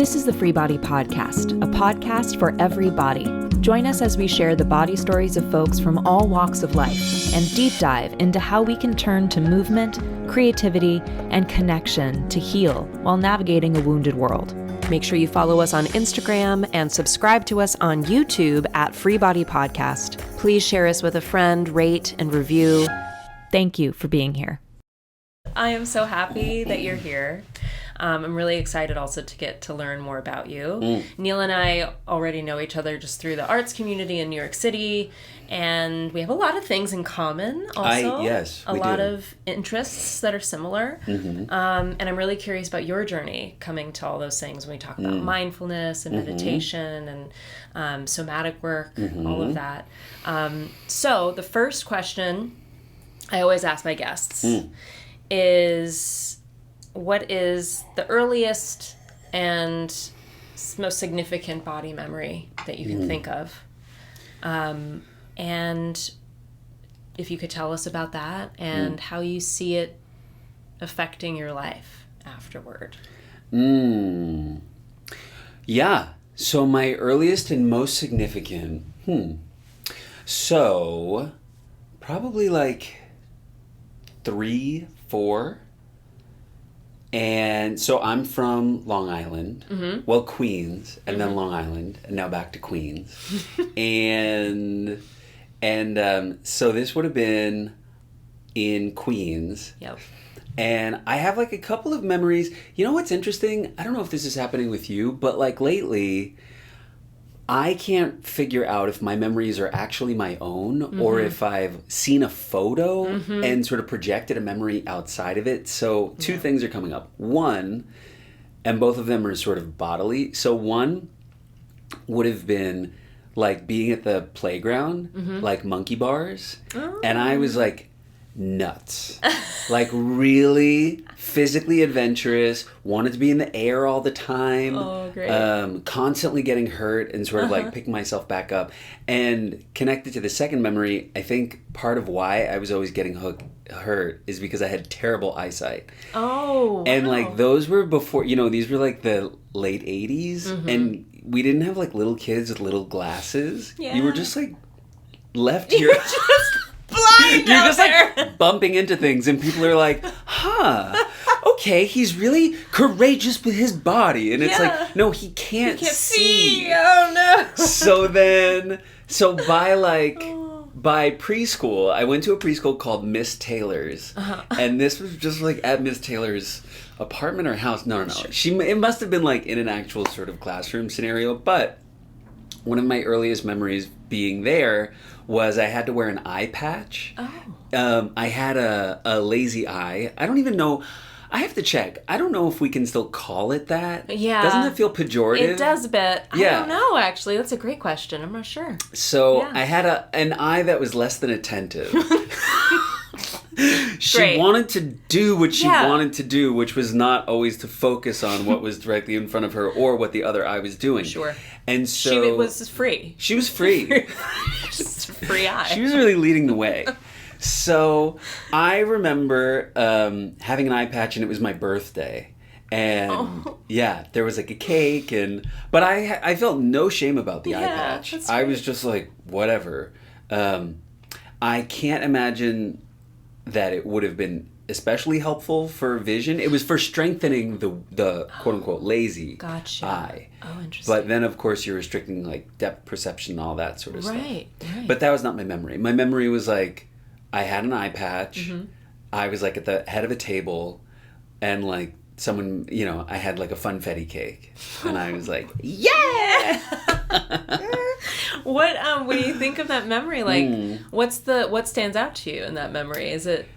This is the Free Body Podcast, a podcast for every body. Join us as we share the body stories of folks from all walks of life and deep dive into how we can turn to movement, creativity, and connection to heal while navigating a wounded world. Make sure you follow us on Instagram and subscribe to us on YouTube at Free Body Podcast. Please share us with a friend, rate, and review. Thank you for being here. I am so happy that you're here. I'm really excited also to get to learn more about you. Neil and I already know each other just through the arts community in New York City, and we have a lot of things in common also. A lot of interests that are similar. And I'm really curious about your journey coming to all those things when we talk about mindfulness and meditation and somatic work, all of that. So the first question I always ask my guests is, what is the earliest and most significant body memory that you can think of? And if you could tell us about that and how you see it affecting your life afterward. Yeah. So my earliest and most significant, so probably like 3, 4. And so I'm from Long Island, well, Queens, and then Long Island, and now back to Queens. and so this would have been in Queens. Yep. And I have like a couple of memories. You know what's interesting? I don't know if this is happening with you, but like lately, I can't figure out if my memories are actually my own or if I've seen a photo and sort of projected a memory outside of it. So two things are coming up. One, and both of them are sort of bodily. So one would have been like being at the playground, like monkey bars. And I was like nuts. Like really physically adventurous, wanted to be in the air all the time. Oh, great. Constantly getting hurt and sort of like picking myself back up. And connected to the second memory, I think part of why I was always getting hurt is because I had terrible eyesight. Oh, wow. And like those were before, these were like the late 80s and we didn't have like little kids with little glasses. Yeah. You were just like left here. Blind You're just there. like bumping into things and people are like, okay, he's really courageous with his body. And it's like, no, he can't see. Oh, no. So by preschool, I went to a preschool called Miss Taylor's. And this was just like at Miss Taylor's apartment or house. No. Sure. It must have been like in an actual sort of classroom scenario. But one of my earliest memories being there was I had to wear an eye patch. I had a lazy eye. I don't even know. I have to check. I don't know if we can still call it that. Yeah. Doesn't it feel pejorative? It does a bit. Yeah. I don't know, actually. That's a great question. I'm not sure. So I had an eye that was less than attentive. She wanted to do what she wanted to do, which was not always to focus on what was directly in front of her or what the other eye was doing. Sure. And so she was free. She was free. Just a free eye. She was really leading the way. So I remember having an eye patch, and it was my birthday. And there was like a cake, but I felt no shame about the eye patch. I was just like, whatever. I can't imagine that it would have been especially helpful for vision. It was for strengthening the quote unquote lazy eye. Oh, interesting. But then of course you're restricting like depth perception and all that sort of stuff. Right. But that was not my memory. My memory was like I had an eye patch. I was like at the head of a table and like someone, I had like a funfetti cake and I was like, yeah! What when you think of that memory, like what stands out to you in that memory? Is it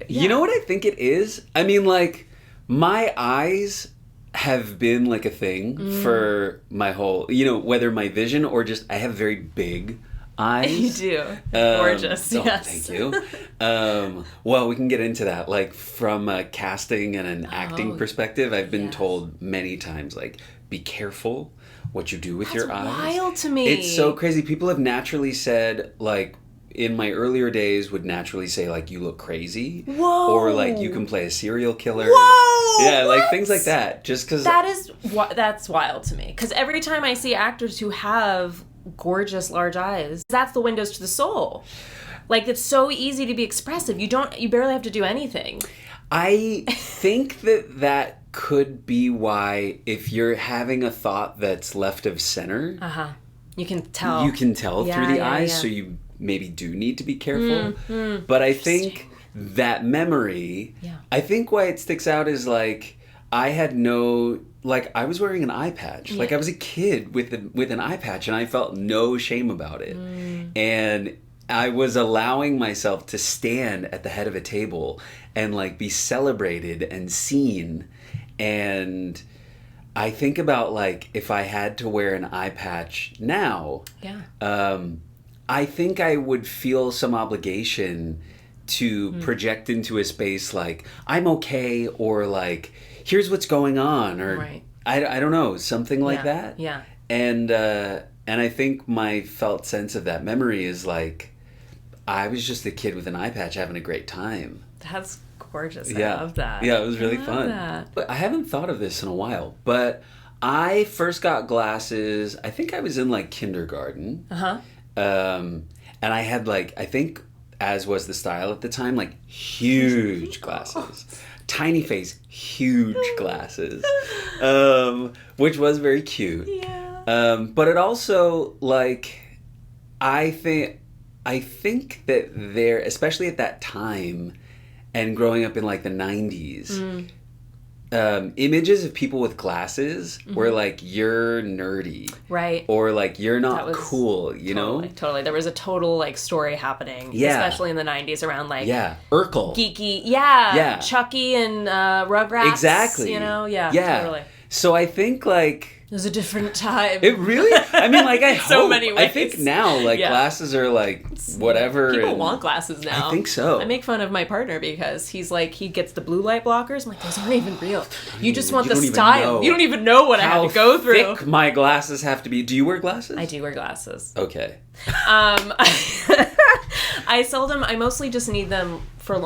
You know what I think it is? I mean, like my eyes have been like a thing for my whole, whether my vision or just I have very big eyes. You do. Gorgeous. Yes. Thank you. Well, we can get into that. Like from a casting and an acting perspective, I've been told many times, like, be careful what you do with your eyes. That's wild to me. It's so crazy. People have naturally said, like, in my earlier days would naturally say like, you look crazy. Whoa. Or like, you can play a serial killer. Whoa. Yeah, What? like things like that. Just because that's wild to me. Because every time I see actors who have gorgeous large eyes, that's the windows to the soul. Like, it's so easy to be expressive. You barely have to do anything. I think that could be why, if you're having a thought that's left of center, you can tell. You can tell through the eyes, so you maybe do need to be careful. But I think that memory, I think why it sticks out is like, I had no, like, I was wearing an eye patch. Like, I was a kid with an eye patch, and I felt no shame about it. And I was allowing myself to stand at the head of a table and like be celebrated and seen. And I think about like, if I had to wear an eye patch now, I think I would feel some obligation to project into a space like, I'm okay, or like, here's what's going on, or I don't know, something like that. Yeah. And I think my felt sense of that memory is like, I was just a kid with an eye patch having a great time. That's gorgeous. I love that. Yeah, it was really fun. That. But I haven't thought of this in a while. But I first got glasses, I think I was in like kindergarten. And I had like, I think, as was the style at the time, like huge glasses. Tiny face, huge glasses. Which was very cute. Yeah. But it also, like, I think that there, especially at that time, and growing up in like the 90s, images of people with glasses were like, you're nerdy. Right. Or like, you're not cool, you know? Totally. There was a total like story happening, especially in the 90s around like... Urkel. Geeky. Yeah. Chucky and Rugrats. Exactly. You know? Yeah. Totally. So I think like... It was a different time. It really? I mean, like, I so hope. many ways. I think now, like, glasses are, like, whatever. People want glasses now. I think so. I make fun of my partner because he's like, he gets the blue light blockers. I'm like, those aren't even real. You just want the style. You don't even know what I had to go through. How thick my glasses have to be. Do you wear glasses? I do wear glasses. Okay. I mostly just need them for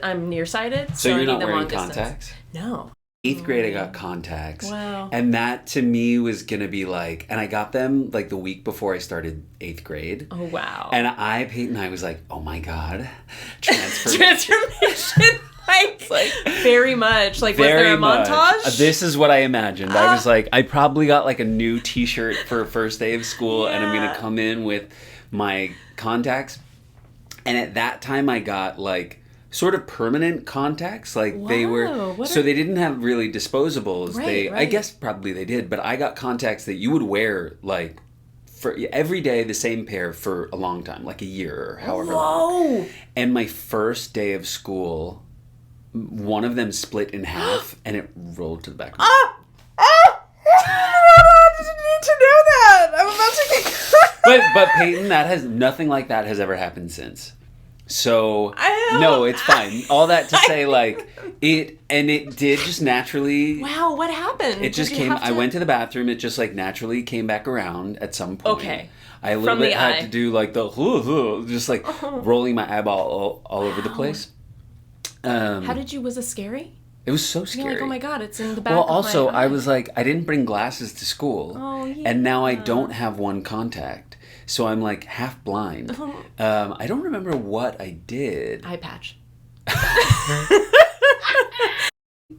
I'm nearsighted. So you're not wearing contacts? No. 8th grade, I got contacts. Wow. And that, to me, was going to be like... And I got them, like, the week before I started 8th grade. Oh, wow. And Peyton, I was like, oh, my God. Transformation. Like, very much. Like, was there a montage? This is what I imagined. I was like, I probably got, like, a new T-shirt for first day of school, and I'm going to come in with my contacts. And at that time, I got, like... sort of permanent contacts, like they were, so they didn't have really disposables. Right. I guess probably they did, but I got contacts that you would wear like for every day, the same pair for a long time, like a year or however long. And my first day of school, one of them split in half and it rolled to the back of my head. I didn't need to know that. I'm about to get but Peyton, nothing like that has ever happened since. So, no, it's fine. All that to say, like, it did just naturally... Wow, what happened? It just came... I went to the bathroom, it just, like, naturally came back around at some point. Okay. I a little bit had to do, like, the... just, like, rolling my eyeball all over the place. How did you... Was it scary? It was so scary. You're like, oh my God, it's in the back of my eye. Well, also, I was like, I didn't bring glasses to school. Oh, yeah. And now I don't have one contact. So I'm like half blind. I don't remember what I did. Eye patch.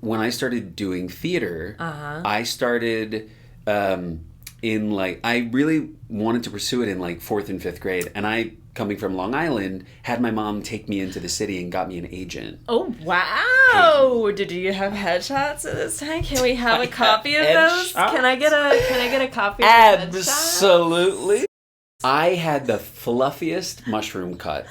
When I started doing theater, I started in like, I really wanted to pursue it in like 4th and 5th grade. And I, coming from Long Island, had my mom take me into the city and got me an agent. Oh, wow. Did you have headshots at this time? Can we have a copy of those? Can I get a copy of headshots? Absolutely. I had the fluffiest mushroom cut.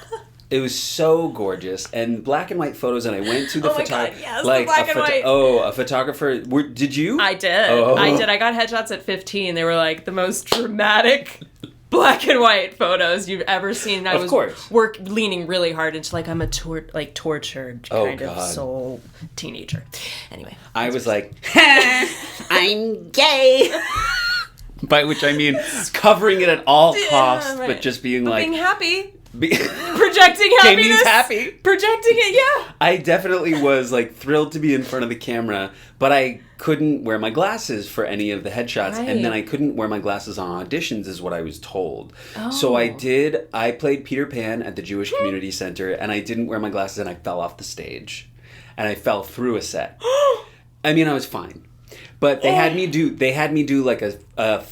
It was so gorgeous, and black and white photos. And I went to the photographer. Yes, like black and white. Oh, a photographer. Did you? I did. Oh. I did. I got headshots at 15. They were like the most dramatic black and white photos you've ever seen. And I was leaning really hard into like I'm a tortured kind of soul teenager. Anyway, I was like, I'm gay. By which I mean covering it at all costs, but just being like... being happy. Projecting happiness. Jamie's happy. Projecting it, yeah. I definitely was like thrilled to be in front of the camera, but I couldn't wear my glasses for any of the headshots, and then I couldn't wear my glasses on auditions is what I was told. So I played Peter Pan at the Jewish Community Center, and I didn't wear my glasses, and I fell off the stage. And I fell through a set. I mean, I was fine. But they had me do like a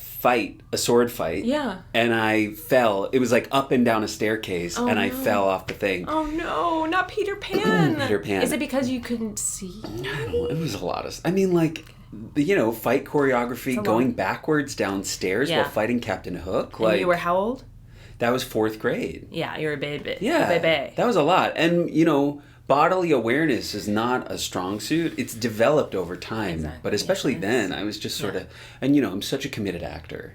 sword fight. Yeah. And I fell. It was like up and down a staircase, and I fell off the thing. Oh no, not Peter Pan. Peter Pan. Is it because you couldn't see? I don't know. It was a lot of... I mean, like, fight choreography, going backwards downstairs while fighting Captain Hook. And you were how old? That was 4th grade. Yeah, you were a baby. Yeah. A baby. That was a lot. And, bodily awareness is not a strong suit. It's developed over time. Exactly. But especially then, I was just sort of... And, I'm such a committed actor.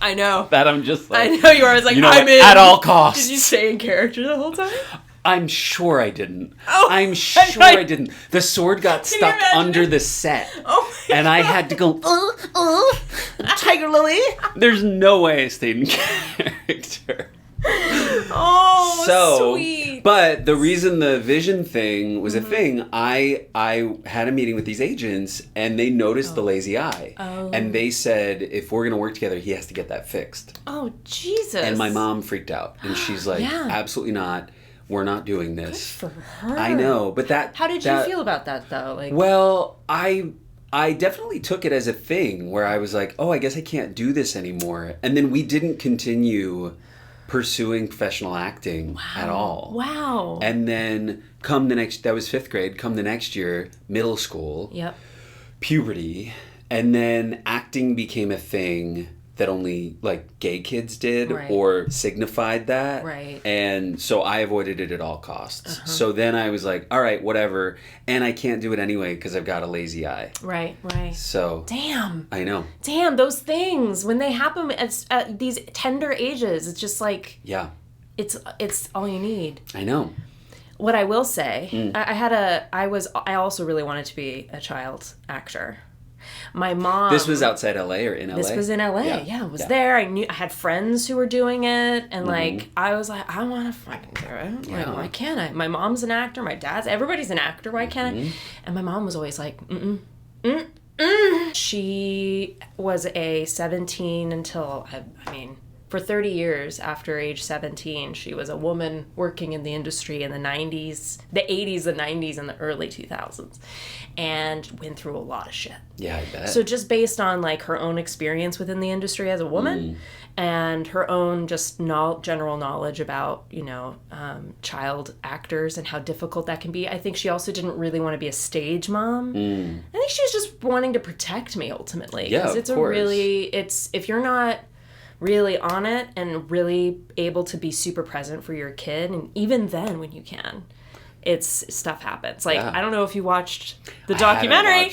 I know. That I'm just like... I know you are. I was like, I'm in. At all costs. Did you stay in character the whole time? I'm sure I didn't. Oh, I'm sure I didn't. The sword got stuck under the set. Oh and I had to go, Tiger Lily. There's no way I stayed in character. Oh, so sweet. But the reason the vision thing was a thing, I had a meeting with these agents, and they noticed the lazy eye. Oh. And they said, if we're going to work together, he has to get that fixed. Oh, Jesus. And my mom freaked out. And she's like, absolutely not. We're not doing this. Good for her. I know, but that... How did you feel about that, though? Like, well, I definitely took it as a thing where I was like, oh, I guess I can't do this anymore. And then we didn't continue pursuing professional acting at all. Wow. And then that was 5th grade, come the next year, middle school. Yep. Puberty. And then acting became a thing that only like gay kids did or signified that. Right. And so I avoided it at all costs. So then I was like, all right, whatever. And I can't do it anyway because I've got a lazy eye. Right. So. Damn. I know. Damn, those things, when they happen at these tender ages, it's just like. Yeah. It's all you need. I know. What I will say, I also really wanted to be a child actor. My mom... This was outside LA or in LA? This was in LA. Yeah, it was there. I had friends who were doing it, and like I was like, I want to fucking do it. Like, why can't I? My mom's an actor. My dad's... Everybody's an actor. Why can't I? And my mom was always like, She was a 17 until, for 30 years after age 17, she was a woman working in the industry in the 90s, the 80s, the 90s, and the early 2000s, and went through a lot of shit. Yeah, I bet. So just based on like her own experience within the industry as a woman and her own just general knowledge about, child actors and how difficult that can be, I think she also didn't really want to be a stage mom. I think she was just wanting to protect me ultimately. Yeah, it's of course. If you're not really on it and really able to be super present for your kid, and even then when you can, stuff happens. Like, I don't know if you watched the documentary.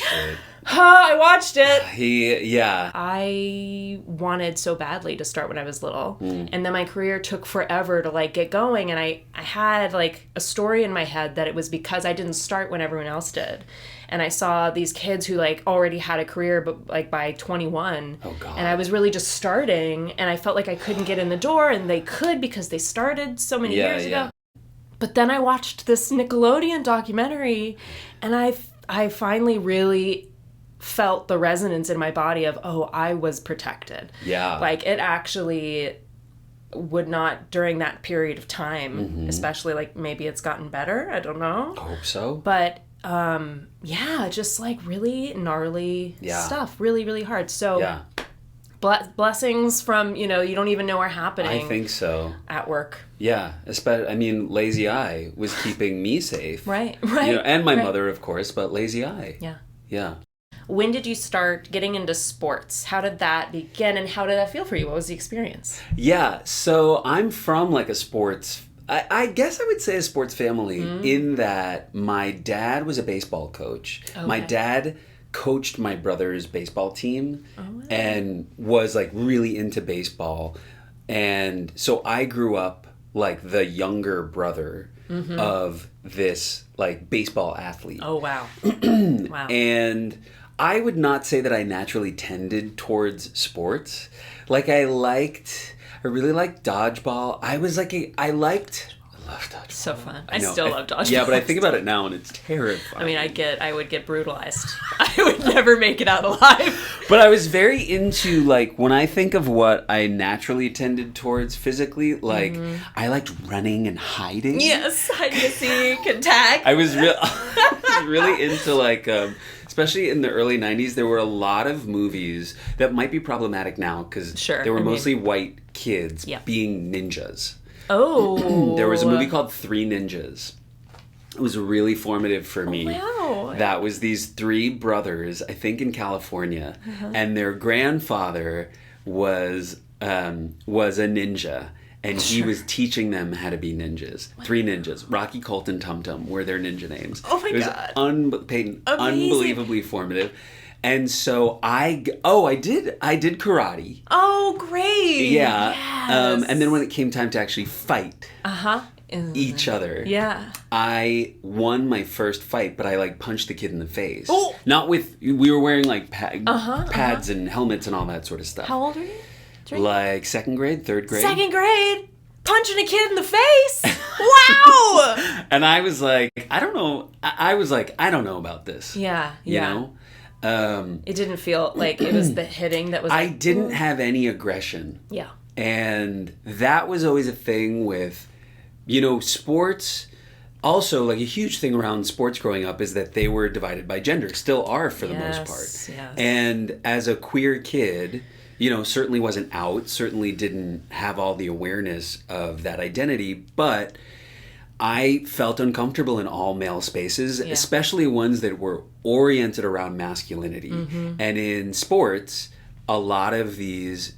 I watched it. I wanted so badly to start when I was little. And then my career took forever to like get going. And I had like a story in my head that it was because I didn't start when everyone else did. And I saw these kids who like already had a career, but like by 21. Oh God. And I was really just starting, and I felt like I couldn't get in the door, and they could because they started so many years ago. But then I watched this Nickelodeon documentary, and I finally really felt the resonance in my body of, oh, I was protected. Yeah. Like, it actually would not, during that period of time, especially, like, maybe it's gotten better. I don't know. I hope so. But, just, like, really gnarly stuff. Really, really hard. So, blessings from, you don't even know are happening. I think so. At work. Yeah. Lazy Eye was keeping me safe. Right. And my mother, of course, but Lazy Eye. Yeah. When did you start getting into sports? How did that begin, and how did that feel for you? What was the experience? Yeah, so I'm from like a sports... I guess I would say a sports family in that my dad was a baseball coach. Okay. My dad coached my brother's baseball team and was like really into baseball. And so I grew up like the younger brother of this like baseball athlete. Oh, wow. Wow. And I would not say that I naturally tended towards sports. Like I I really liked dodgeball. I love dodgeball. So fun. I I know. still love dodgeball. Yeah, but I think about it now and it's terrifying. I mean, I would get brutalized. I would never make it out alive. But I was very into, like, when I think of what I naturally tended towards physically, like, I liked running and hiding. Yes, hide and seek, attack. I was really into, like, especially in the early 90s, there were a lot of movies that might be problematic now because they were mostly white kids being ninjas. Oh. There was a movie called Three Ninjas. It was really formative for me. Wow. That was these three brothers, I think in California, and their grandfather was a ninja, and he was teaching them how to be ninjas. Wow. Three ninjas. Rocky, Colt, and Tum Tum were their ninja names. Oh my God. Peyton, unbelievably formative. And so I did karate. Oh, great. Yeah. Yes. And then when it came time to actually fight each other, I won my first fight, but I like punched the kid in the face. Oh. Not with, we were wearing like pads and helmets and all that sort of stuff. How old are you? 3? Like second grade, third grade. Second grade? Punching a kid in the face? Wow! And I was like, I don't know. I was like, I don't know about this. Yeah. You know? It didn't feel like it was the hitting that was like, I didn't have any aggression. Yeah. And that was always a thing with, sports. Also, like a huge thing around sports growing up is that they were divided by gender, still are for the most part. Yes. And as a queer kid, certainly wasn't out, certainly didn't have all the awareness of that identity, but I felt uncomfortable in all male spaces, especially ones that were oriented around masculinity. And in sports, a lot of these,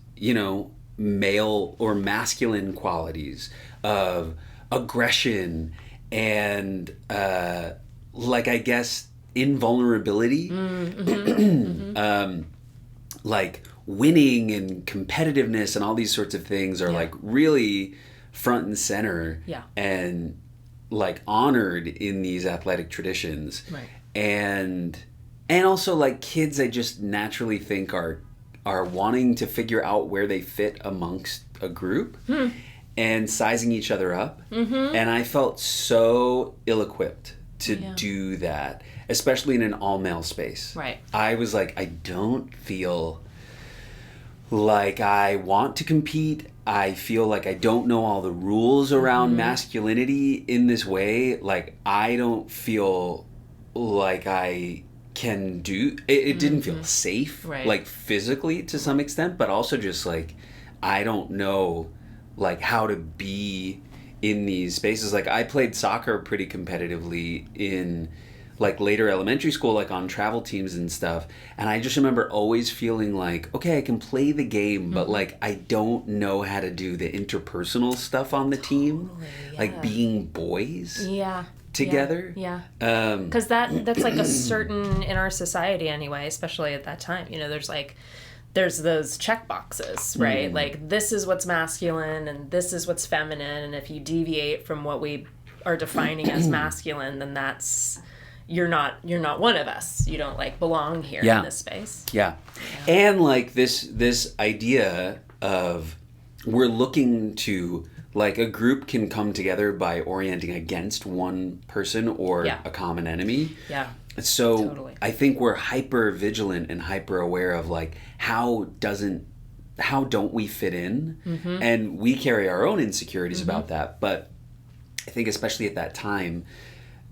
male or masculine qualities of aggression and, I guess, invulnerability, like winning and competitiveness and all these sorts of things are like really front and center and like honored in these athletic traditions. Right. And also like kids I just naturally think are wanting to figure out where they fit amongst a group and sizing each other up. And I felt so ill-equipped to do that, especially in an all-male space. Right. I was like, I don't feel like I want to compete. I feel like I don't know all the rules around masculinity in this way. Like, I don't feel like I can do... It didn't feel safe, like, physically to some extent, but also just, like, I don't know, like, how to be in these spaces. Like, I played soccer pretty competitively in... like later elementary school, like on travel teams and stuff. And I just remember always feeling like, okay, I can play the game, but like, I don't know how to do the interpersonal stuff on the team. Like being boys together. Yeah. Because that's like a certain, in our society anyway, especially at that time, there's those checkboxes, right? Like, this is what's masculine and this is what's feminine. And if you deviate from what we are defining as masculine, then that's... You're not one of us. You don't like belong here in this space. Yeah. And like this idea of we're looking to, like, a group can come together by orienting against one person or a common enemy. Yeah. So I think we're hyper vigilant and hyper aware of like how don't we fit in? And we carry our own insecurities about that. But I think especially at that time,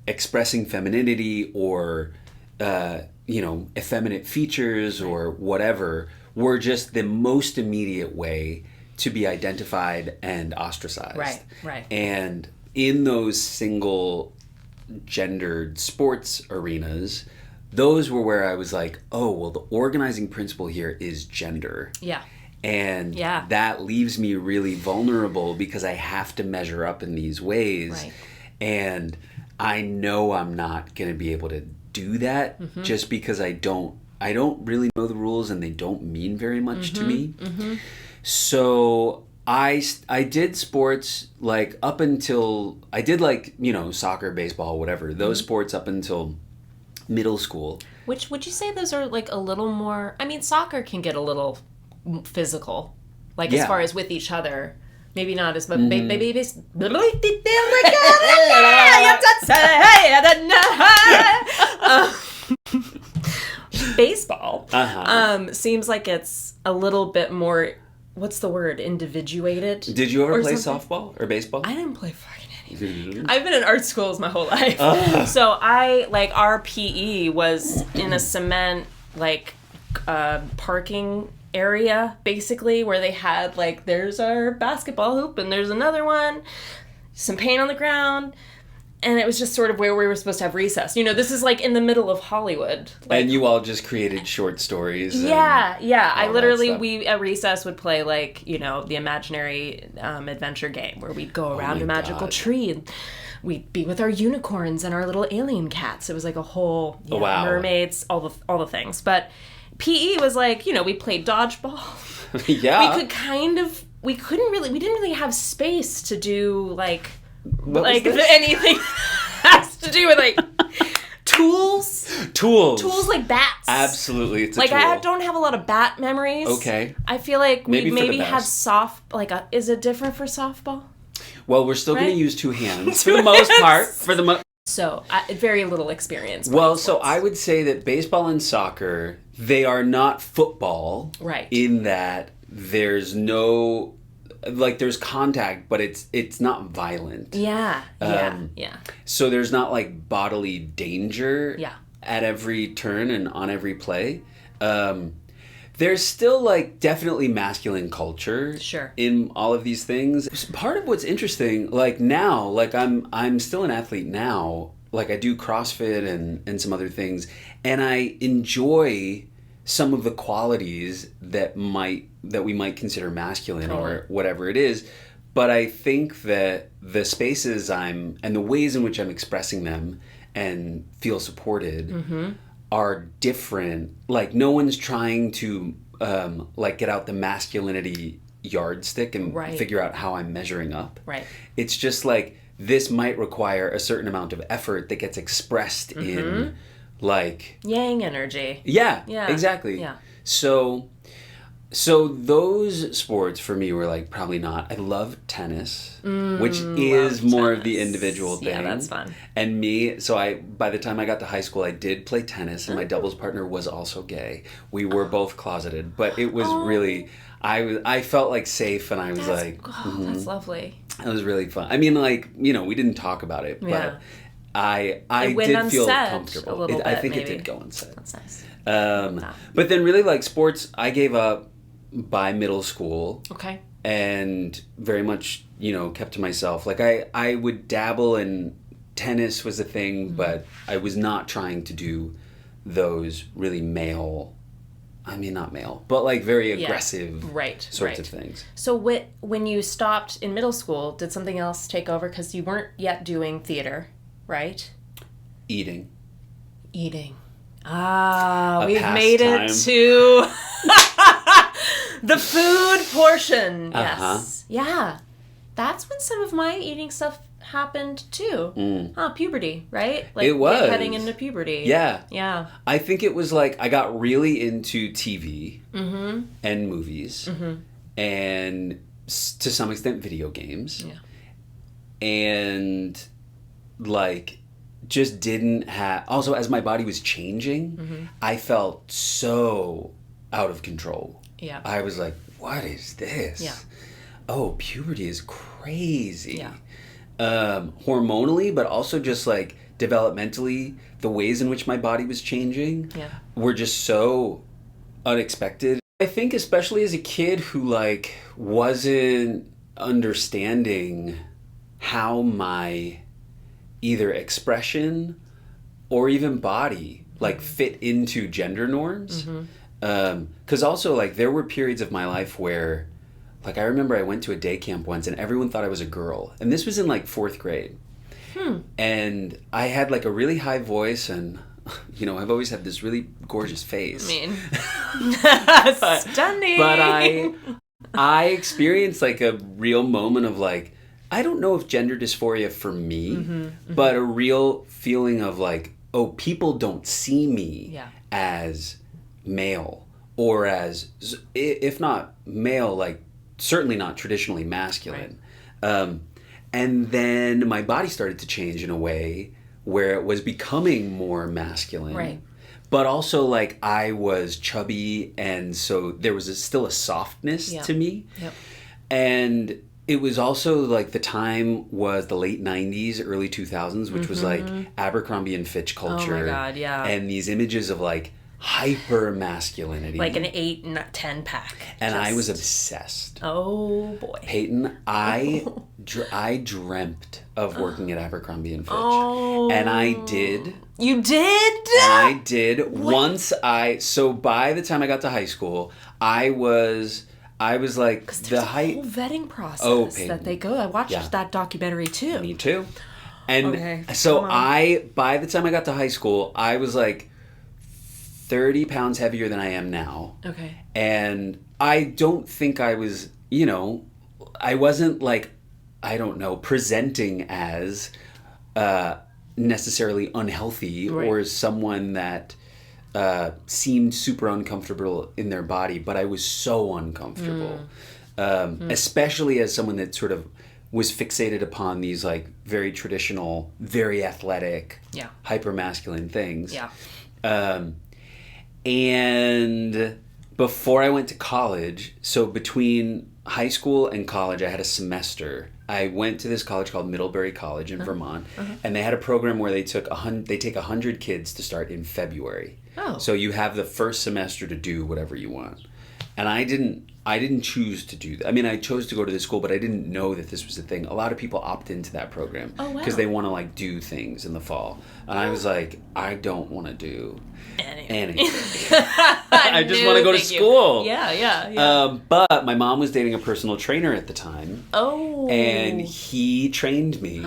expressing femininity or, effeminate features or whatever were just the most immediate way to be identified and ostracized. Right. And in those single gendered sports arenas, those were where I was like, oh, well, the organizing principle here is gender. Yeah. And that leaves me really vulnerable because I have to measure up in these ways. Right. And I know I'm not going to be able to do that just because I don't really know the rules and they don't mean very much to me. So I did sports like up until I did like, soccer, baseball, whatever, those sports up until middle school. Which would you say those are like a little more, I mean, soccer can get a little physical. Like, Yeah. as far as with each other. Maybe not as much. Baseball seems like it's a little bit more, what's the word, individuated. Did you ever play something? softball or baseball? I didn't play fucking anything. I've been in art schools my whole life. So our PE was in a cement, parking area, basically, where they had, there's our basketball hoop and there's another one, some paint on the ground. And it was just sort of where we were supposed to have recess. This is in the middle of Hollywood. And you all just created short stories. Yeah. I literally, we at recess would play the imaginary adventure game where we'd go around a magical tree and we'd be with our unicorns and our little alien cats. It was a whole mermaids, all the things. But PE was we played dodgeball. Yeah. We didn't really have space to do anything has to do with tools like bats. Absolutely, it's a tool. I don't have a lot of bat memories. Okay, I feel like we maybe have have is it different for softball? Well, we're still going to use two hands for the most part. So very little experience. Well, so I would say that baseball and soccer, they are not football, right? In that there's no there's contact, but it's not violent. Yeah. So there's not bodily danger. Yeah. At every turn and on every play. There's still definitely masculine culture. Sure. In all of these things. Part of what's interesting, now, I'm still an athlete now. I do CrossFit and some other things, and I enjoy some of the qualities that we might consider masculine or whatever it is. But I think that the spaces and the ways in which I'm expressing them and feel supported are different. No one's trying to get out the masculinity yardstick and figure out how I'm measuring up. Right. It's just this might require a certain amount of effort that gets expressed in yang energy. Yeah, exactly. Yeah. So those sports for me were probably not. I love tennis, which is more of the individual thing. Yeah, that's fun. And by the time I got to high school, I did play tennis, and my doubles partner was also gay. We were both closeted, but it was really, I felt safe, and I was that's lovely. It was really fun. I mean, we didn't talk about it, but I did feel comfortable. I think maybe. It did go unsaid. That's nice. But then really sports, I gave up by middle school. Okay. And very much, kept to myself. I would dabble in tennis was a thing, but I was not trying to do those really male, not male, but very aggressive sorts of things. So when you stopped in middle school, did something else take over? Because you weren't yet doing theater, right? Eating. We've made it to the food portion. Yes. Yeah. That's when some of my eating stuff happened too. Puberty, right? It was. Heading into puberty. Yeah. Yeah. I think it was I got really into TV and movies and to some extent video games. Yeah. And just didn't have, also as my body was changing, I felt so out of control. Yeah. I was what is this? Yeah. Oh, puberty is crazy. Yeah. Hormonally, but also just developmentally, the ways in which my body was changing were just so unexpected. I think especially as a kid who wasn't understanding how my either expression or even body fit into gender norms. Because also there were periods of my life where I remember I went to a day camp once and everyone thought I was a girl, and this was in 4th grade. And I had a really high voice, and I've always had this really gorgeous face. Stunning. But I experienced a real moment of I don't know if gender dysphoria for me, but a real feeling of oh, people don't see me as male, or as, if not male, certainly not traditionally masculine. And then my body started to change in a way where it was becoming more masculine. Right. But also, like, I was chubby, and so there was still a softness to me. Yep. And it was also, like, the time was the late 90s, early 2000s, which was, like, Abercrombie and Fitch culture. Oh, my God, yeah. And these images of, like, hyper masculinity. Like an 8 and 10 pack. And I was obsessed. Oh, boy. Peyton, I dreamt of working at Abercrombie and Fitch. Oh. And I did. You did? And I did. What? So by the time I got to high school, I was like the whole vetting process that they go. I watched that documentary too. Me too. And so by the time I got to high school, I was like 30 pounds heavier than I am now. Okay. And I don't think I was, I wasn't like, I don't know, presenting as necessarily unhealthy or someone that seemed super uncomfortable in their body, but I was so uncomfortable. Especially as someone that sort of was fixated upon these like very traditional, very athletic, hyper masculine things. Yeah. And before I went to college, so between high school and college, I had a semester. I went to this college called Middlebury College in Vermont, and they had a program where they take 100 kids to start in February. Oh. So you have the first semester to do whatever you want. And I didn't choose to do that. I mean, I chose to go to this school, but I didn't know that this was a thing. A lot of people opt into that program because they want to like do things in the fall. And I was like, I don't want to do anything. I just want to go to school. Yeah. But my mom was dating a personal trainer at the time. Oh. And he trained me.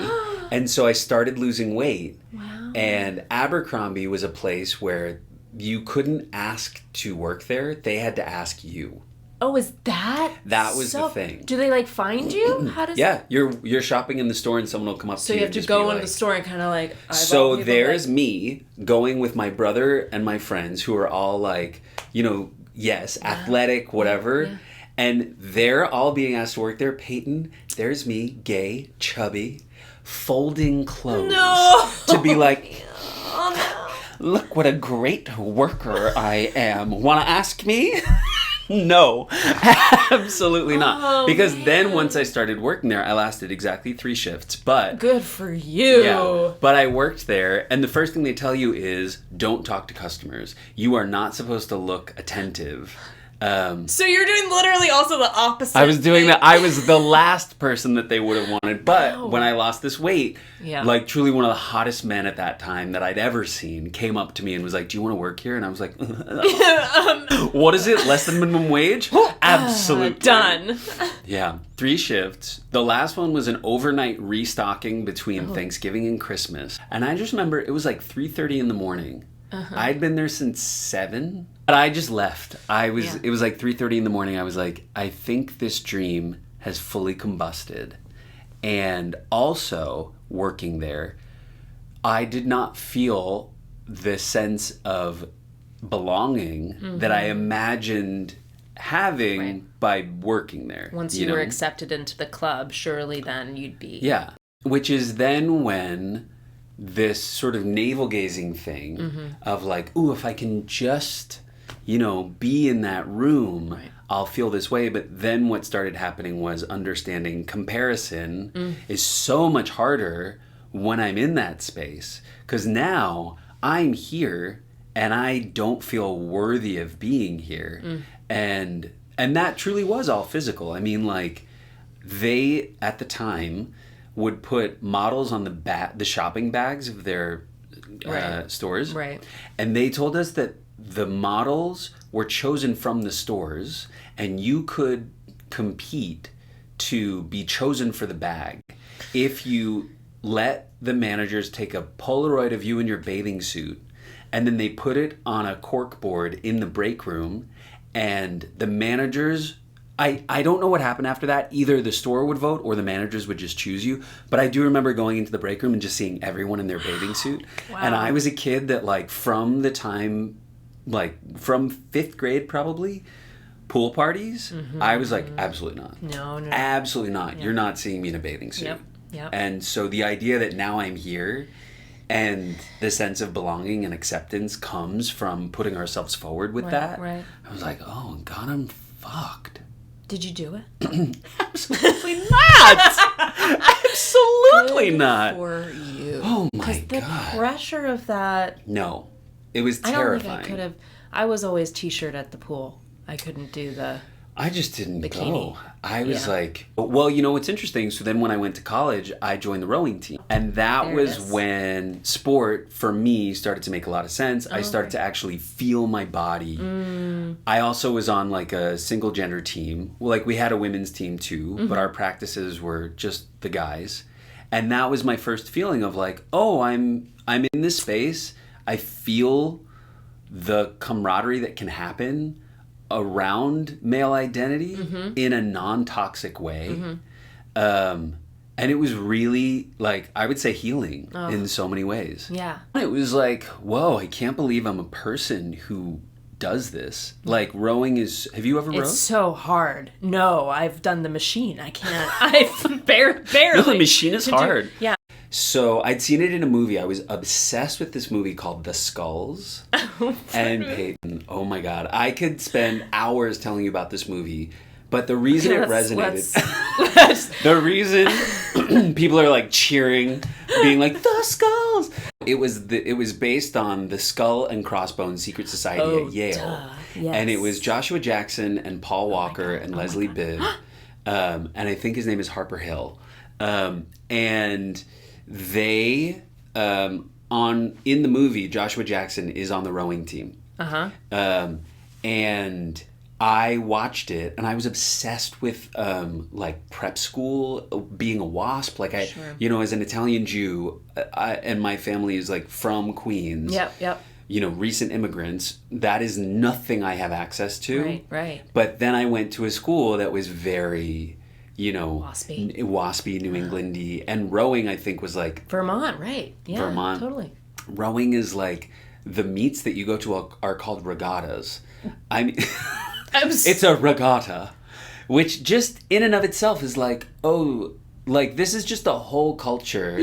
And so I started losing weight. Wow. And Abercrombie was a place where you couldn't ask to work there. They had to ask you. Oh, is that? That was the thing. Do they like find you? How does? Yeah, you're shopping in the store and someone will come up to you. So you have to go into the store and kind of like. So there's me going with my brother and my friends who are all like, athletic, whatever. Yeah. And they're all being asked to work there. Peyton, there's me, gay, chubby, folding clothes. No! To be like, oh, no. Look what a great worker I am. Want to ask me? No, absolutely not. Oh, because man. Then once I started working there, I lasted exactly 3 shifts. But good for you. Yeah, but I worked there, and the first thing they tell you is don't talk to customers. You are not supposed to look attentive. So you're doing literally also the opposite. I was doing that. I was the last person that they would have wanted. But when I lost this weight, like truly one of the hottest men at that time that I'd ever seen came up to me and was like, do you want to work here? And I was like, what is it? Less than minimum wage? Absolutely. Done. Yeah. 3 shifts. The last one was an overnight restocking between Thanksgiving and Christmas. And I just remember it was like 3:30 in the morning. I'd been there since 7. But I just left. It was like 3:30 in the morning. I was like, I think this dream has fully combusted. And also, working there, I did not feel the sense of belonging that I imagined having by working there. Once you were accepted into the club, surely then you'd be... Yeah. Which is then when this sort of navel-gazing thing of like, ooh, if I can just... be in that room, I'll feel this way. But then what started happening was understanding comparison is so much harder when I'm in that space. Because now I'm here and I don't feel worthy of being here. And that truly was all physical. I mean, like, they, at the time, would put models on the shopping bags of their stores. Right. And they told us that the models were chosen from the stores, and you could compete to be chosen for the bag if you let the managers take a Polaroid of you in your bathing suit, and then they put it on a cork board in the break room, and the managers... I don't know what happened after that. Either the store would vote or the managers would just choose you. But I do remember going into the break room and just seeing everyone in their bathing suit. Wow. And I was a kid that, like, from the time... like from 5th grade probably, pool parties, I was like, absolutely not. No. Absolutely not. Yeah. You're not seeing me in a bathing suit. Yep. And so the idea that now I'm here and the sense of belonging and acceptance comes from putting ourselves forward with that. Right. I was like, oh, God, I'm fucked. Did you do it? Absolutely not. Absolutely Good not. For you. Oh my God. The pressure of that. No. It was terrifying. I don't think I could have. I was always t-shirt at the pool. I couldn't do the... I just didn't bikini. go. I was like, well, you know what's interesting? So then when I went to college, I joined the rowing team. And that was when sport, for me, started to make a lot of sense. I started to actually feel my body. I also was on like a single gender team. Well, like we had a women's team too, but our practices were just the guys. And that was my first feeling of like, oh, I'm in this space. I feel the camaraderie that can happen around male identity in a non-toxic way. And it was really, like, I would say healing in so many ways. Yeah. It was like, whoa, I can't believe I'm a person who does this. Like, rowing is... Have you ever rowed? It's so hard. No, I've done the machine. I can't... I've barely... No, the machine is hard. Yeah. So I'd seen it in a movie. I was obsessed with this movie called The Skulls. And Peyton, oh my God. I could spend hours telling you about this movie. But the reason it resonated... the reason people are like cheering, being like, The Skulls! It was based on the Skull and Crossbones Secret Society at Yale. Yes. And it was Joshua Jackson and Paul Walker and Leslie Bibb. And I think his name is Harper Hill. And... They, in the movie, Joshua Jackson is on the rowing team. And I watched it, and I was obsessed with, like, prep school, being a WASP. Like, you know, as an Italian Jew, and my family is, like, from Queens. Yep. You know, recent immigrants, that is nothing I have access to. Right. But then I went to a school that was very... you know, waspy, New Englandy, and rowing, I think, was like... Vermont, right. Yeah, Vermont. Totally. Rowing is like, the meets that you go to are called regattas. I mean, it's a regatta, which just in and of itself is like, oh, like, this is just a whole culture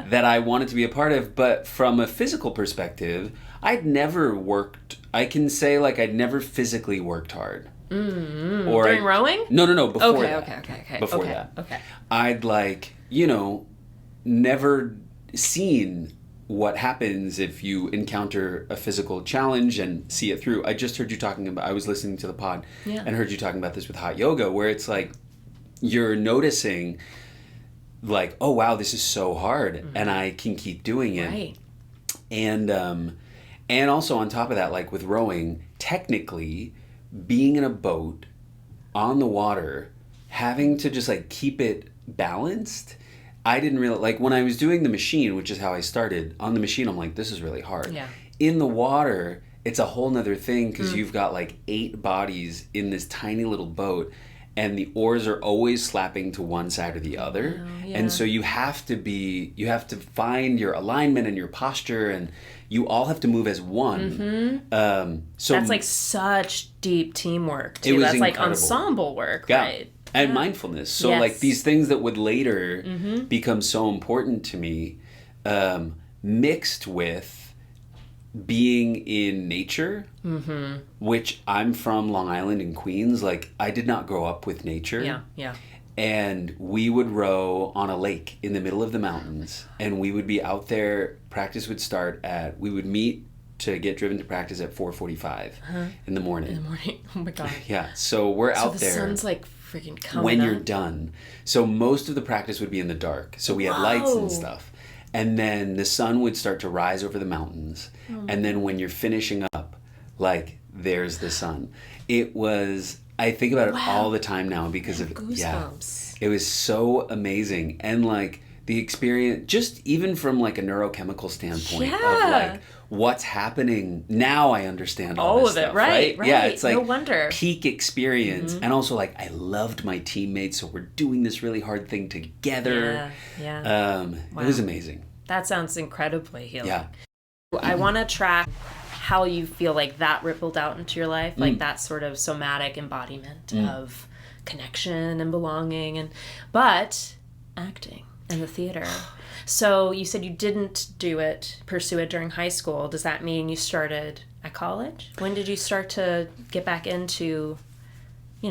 that I wanted to be a part of. But from a physical perspective, I'd never worked... I can say, like, I'd never physically worked hard. Or during rowing? No, before that. Okay. Before that. Okay. I'd, like, you know, never seen what happens if you encounter a physical challenge and see it through. I just heard you talking about... I was listening to the pod and heard you talking about this with hot yoga, where it's like you're noticing, like, oh, wow, this is so hard, and I can keep doing it. Right. And also on top of that, like with rowing, technically... being in a boat on the water, having to just like keep it balanced, I didn't really like when I was doing the machine, which is how I started on the machine. I'm like, this is really hard. Yeah. In the water, it's a whole nother thing because you've got like 8 bodies in this tiny little boat, and the oars are always slapping to one side or the other. And so you have to find your alignment and your posture, and you all have to move as one. So that's like such deep teamwork too. It was that's incredible. Like ensemble work, right? And mindfulness. So like these things that would later become so important to me, mixed with being in nature, which I'm from Long Island in Queens. Like, I did not grow up with nature. Yeah. And we would row on a lake in the middle of the mountains, and we would be out there. Practice would start we would meet to get driven to practice at 4:45 in the morning. Oh my God. Yeah. So we're out there. So the sun's like freaking coming when up. you're done. So most of the practice would be in the dark. So we had lights and stuff. And then the sun would start to rise over the mountains. And then when you're finishing up, like, there's the sun. It was... I think about it all the time now because of goosebumps. It was so amazing. And like the experience, just even from like a neurochemical standpoint of like what's happening now, I understand all this stuff, right? Yeah, it's like no wonder. Peak experience. And also like I loved my teammates, so we're doing this really hard thing together. Wow. It was amazing. That sounds incredibly healing. Yeah. I want to track how you feel like that rippled out into your life, like that sort of somatic embodiment of connection and belonging, but acting and the theater. So you said you didn't pursue it during high school. Does that mean you started at college? When did you start to get back into,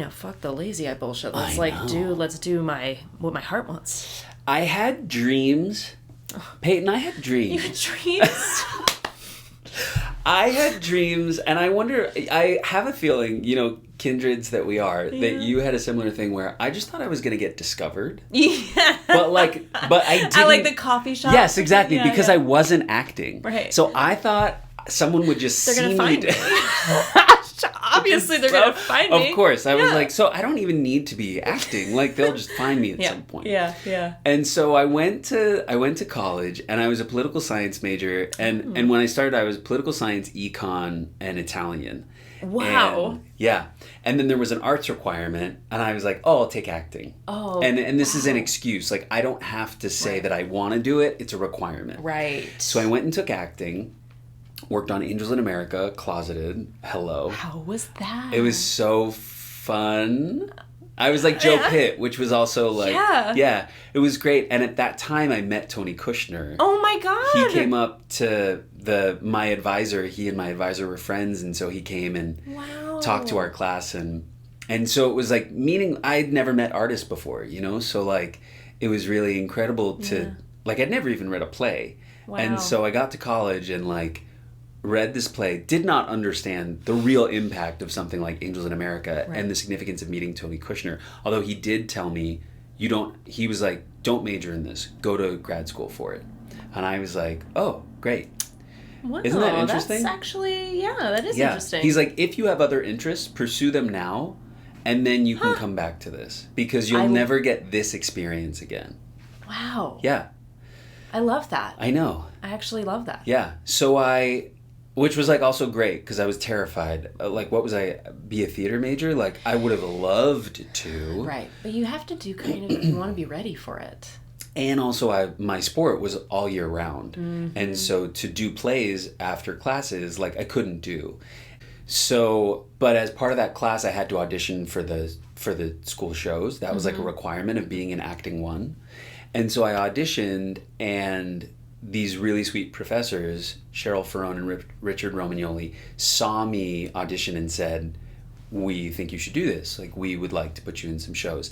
fuck the lazy eye bullshit. Let's do what my heart wants. I had dreams. Peyton, I had dreams. You had dreams? I had dreams, and I wonder, I have a feeling, kindreds that we are, that you had a similar thing where I just thought I was going to get discovered. Yeah. But I didn't. At like the coffee shop? Yes, exactly, because I wasn't acting. Right. So I thought someone would just see me. They're going to find me. Obviously, they're going to find me. Of course. I was like, so I don't even need to be acting. Like, they'll just find me at some point. Yeah. And so I went to college, and I was a political science major. And when I started, I was political science, econ, and Italian. Wow. And then there was an arts requirement, and I was like, I'll take acting. Oh. And this is an excuse. Like, I don't have to say that I want to do it. It's a requirement. Right. So I went and took acting. Worked on Angels in America, closeted. Hello. How was that? It was so fun. I was like Joe Pitt, which was also like... Yeah. It was great. And at that time, I met Tony Kushner. Oh my God. He came up to my advisor. He and my advisor were friends. And so he came and talked to our class. And so it was like, meaning I'd never met artists before, So like, it was really incredible to... Like, I'd never even read a play. Wow. And so I got to college and like... read this play, did not understand the real impact of something like Angels in America and the significance of meeting Tony Kushner. Although he did tell me, he was like, don't major in this, go to grad school for it. And I was like, oh, great. Wow, isn't that interesting? That's actually, that is interesting. He's like, if you have other interests, pursue them now, and then you can come back to this. Because you'll never get this experience again. Wow. Yeah. I love that. I know. I actually love that. Yeah. So which was like also great because I was terrified. Like, what was I, be a theater major? Like, I would have loved to. Right. But you have to do you want to be ready for it. And also my sport was all year round. Mm-hmm. And so to do plays after classes, like I couldn't do. So, but as part of that class, I had to audition for the school shows. That was like a requirement of being in acting one. And so I auditioned, and these really sweet professors, Cheryl Ferrone and Richard Romagnoli, saw me audition and said, we think you should do this. Like, we would like to put you in some shows.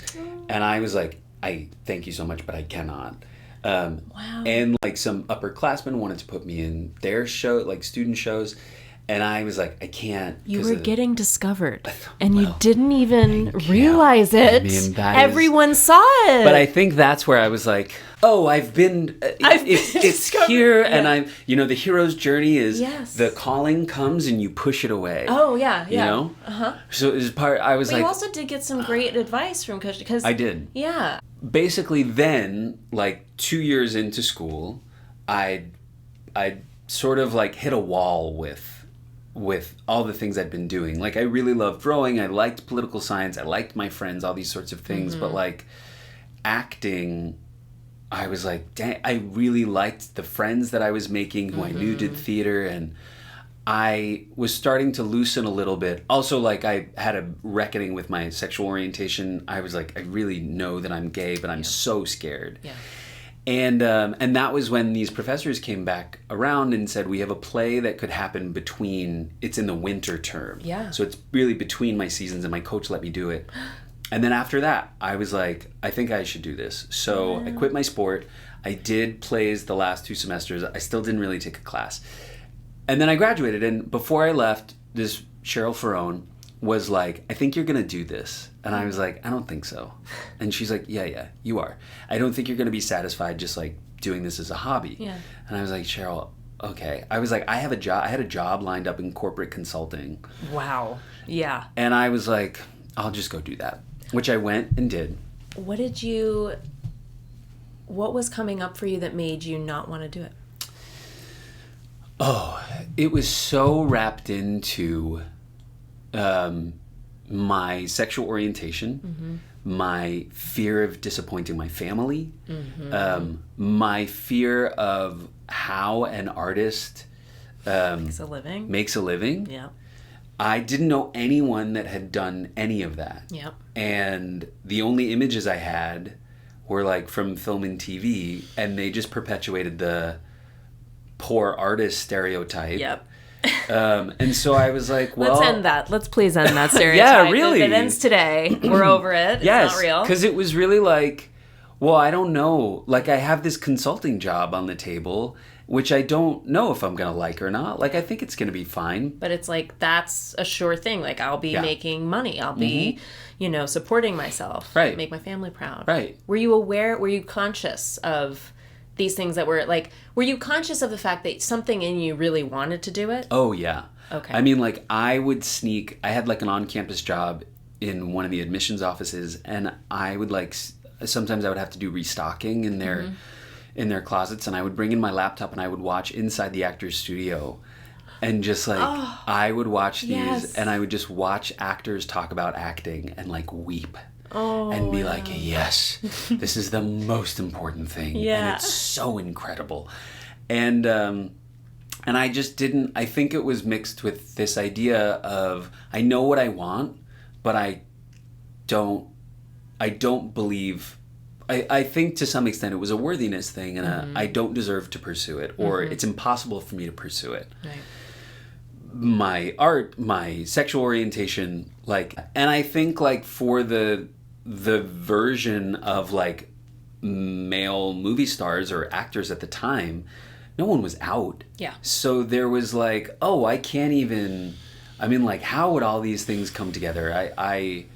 And I was like, I thank you so much, but I cannot. Wow. And like some upperclassmen wanted to put me in their show, like student shows. And I was like, I can't. You were getting discovered, and you didn't even realize it. I mean, everyone saw it. But I think that's where I was like, I've been it's here, and I'm, the hero's journey is the calling comes and you push it away. Oh, yeah. So it was I was but like... you also did get some great advice from Coach, because... I did. Yeah. Basically then, like 2 years into school, I sort of like hit a wall with all the things I'd been doing. Like, I really loved drawing, I liked political science, I liked my friends, all these sorts of things, but like acting, I was like, dang, I really liked the friends that I was making who I knew did theater, and I was starting to loosen a little bit. Also, like, I had a reckoning with my sexual orientation. I was like, I really know that I'm gay, but I'm so scared. Yeah. And that was when these professors came back around and said, we have a play that could happen it's in the winter term. Yeah. So it's really between my seasons, and my coach let me do it. And then after that, I was like, I think I should do this. So I quit my sport. I did plays the last 2 semesters. I still didn't really take a class. And then I graduated. And before I left, this Cheryl Ferrone was like, I think you're going to do this. And I was like, I don't think so. And she's like, yeah, you are. I don't think you're going to be satisfied just like doing this as a hobby. Yeah. And I was like, Cheryl, okay. I was like, I had a job lined up in corporate consulting. Wow. Yeah. And I was like, I'll just go do that, which I went and did. What was coming up for you that made you not want to do it? Oh, it was so wrapped into my sexual orientation, my fear of disappointing my family, my fear of how an artist Makes a living. Yeah. I didn't know anyone that had done any of that. Yep. And the only images I had were like from film and TV, and they just perpetuated the poor artist stereotype. Yep. And so I was like, well... Let's end that. Let's please end that stereotype. Yeah, really. It ends today. We're over it. It's yes, not real. Because it was really like, well, I don't know. Like, I have this consulting job on the table, which I don't know if I'm going to like or not. Like, I think it's going to be fine. But it's like, that's a sure thing. Like, I'll be making money. I'll be, supporting myself. Right. Make my family proud. Right. Were you conscious of these things that were like, were you conscious of the fact that something in you really wanted to do it? Oh, yeah. Okay. I mean, like, I had like an on-campus job in one of the admissions offices, and I would like, sometimes I would have to do restocking in their closets, and I would bring in my laptop and I would watch Inside the Actors Studio, and just like, I would watch these, and I would just watch actors talk about acting and like weep. And be like, yes, this is the most important thing. And it's so incredible. And I just didn't, I think it was mixed with this idea of, I know what I want, but I don't believe, I think to some extent it was a worthiness thing, and I don't deserve to pursue it, or it's impossible for me to pursue it. Right. My art, my sexual orientation, like, and I think like for the version of like male movie stars or actors at the time, no one was out. Yeah. So there was like, I can't even, I mean, like, how would all these things come together? I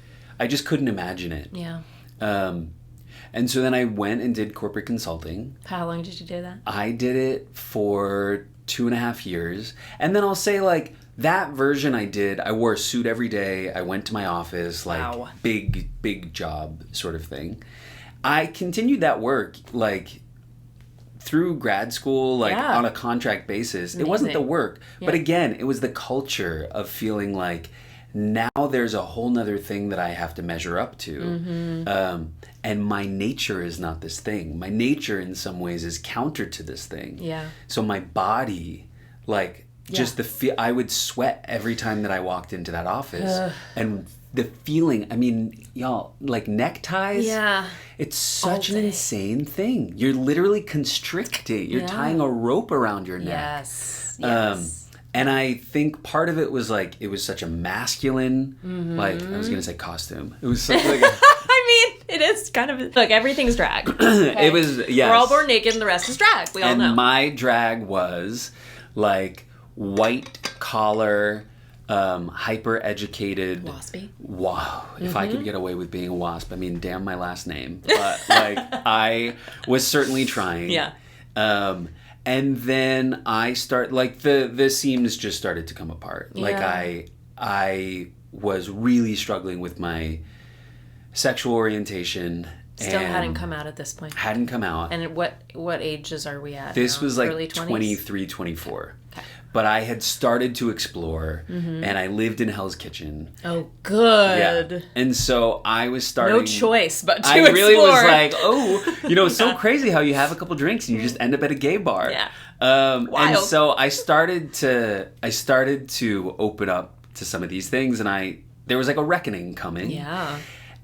just couldn't imagine it. Yeah. And so then I went and did corporate consulting. How long did you do that? I did it for 2.5 years. And then I'll say, like, that version I wore a suit every day. I went to my office, like, big job sort of thing. I continued that work, like, through grad school, like, on a contract basis. Amazing. It wasn't the work. Yeah. But again, it was the culture of feeling like, now there's a whole nother thing that I have to measure up to. And my nature is not this thing. My nature in some ways is counter to this thing. Yeah. So my body, like, just the feel, I would sweat every time that I walked into that office. And the feeling, I mean, y'all, like neckties. Yeah. It's such an insane thing. You're literally constricting. You're tying a rope around your neck. Yes. And I think part of it was like, it was such a masculine, like, I was going to say costume. It was such like I mean, it is kind of, look, everything's drag. Okay? It was, yes. We're all born naked and the rest is drag. We all know. And my drag was like white collar, hyper-educated. Waspy. Wow. If I could get away with being a wasp, I mean, damn my last name. But like, I was certainly trying. Yeah. And then I like the seams just started to come apart. Yeah. Like I was really struggling with my sexual orientation. Still hadn't come out at this point. Hadn't come out. And at what ages are we at? This now? was like early 20s? 23, 24. Okay. But I had started to explore, and I lived in Hell's Kitchen. Oh, good. Yeah. And so I was starting... No choice but to I explore. really was like, it's so crazy how you have a couple drinks and you just end up at a gay bar. Yeah. And Wild. so I started to open up to some of these things, and there was like a reckoning coming. Yeah.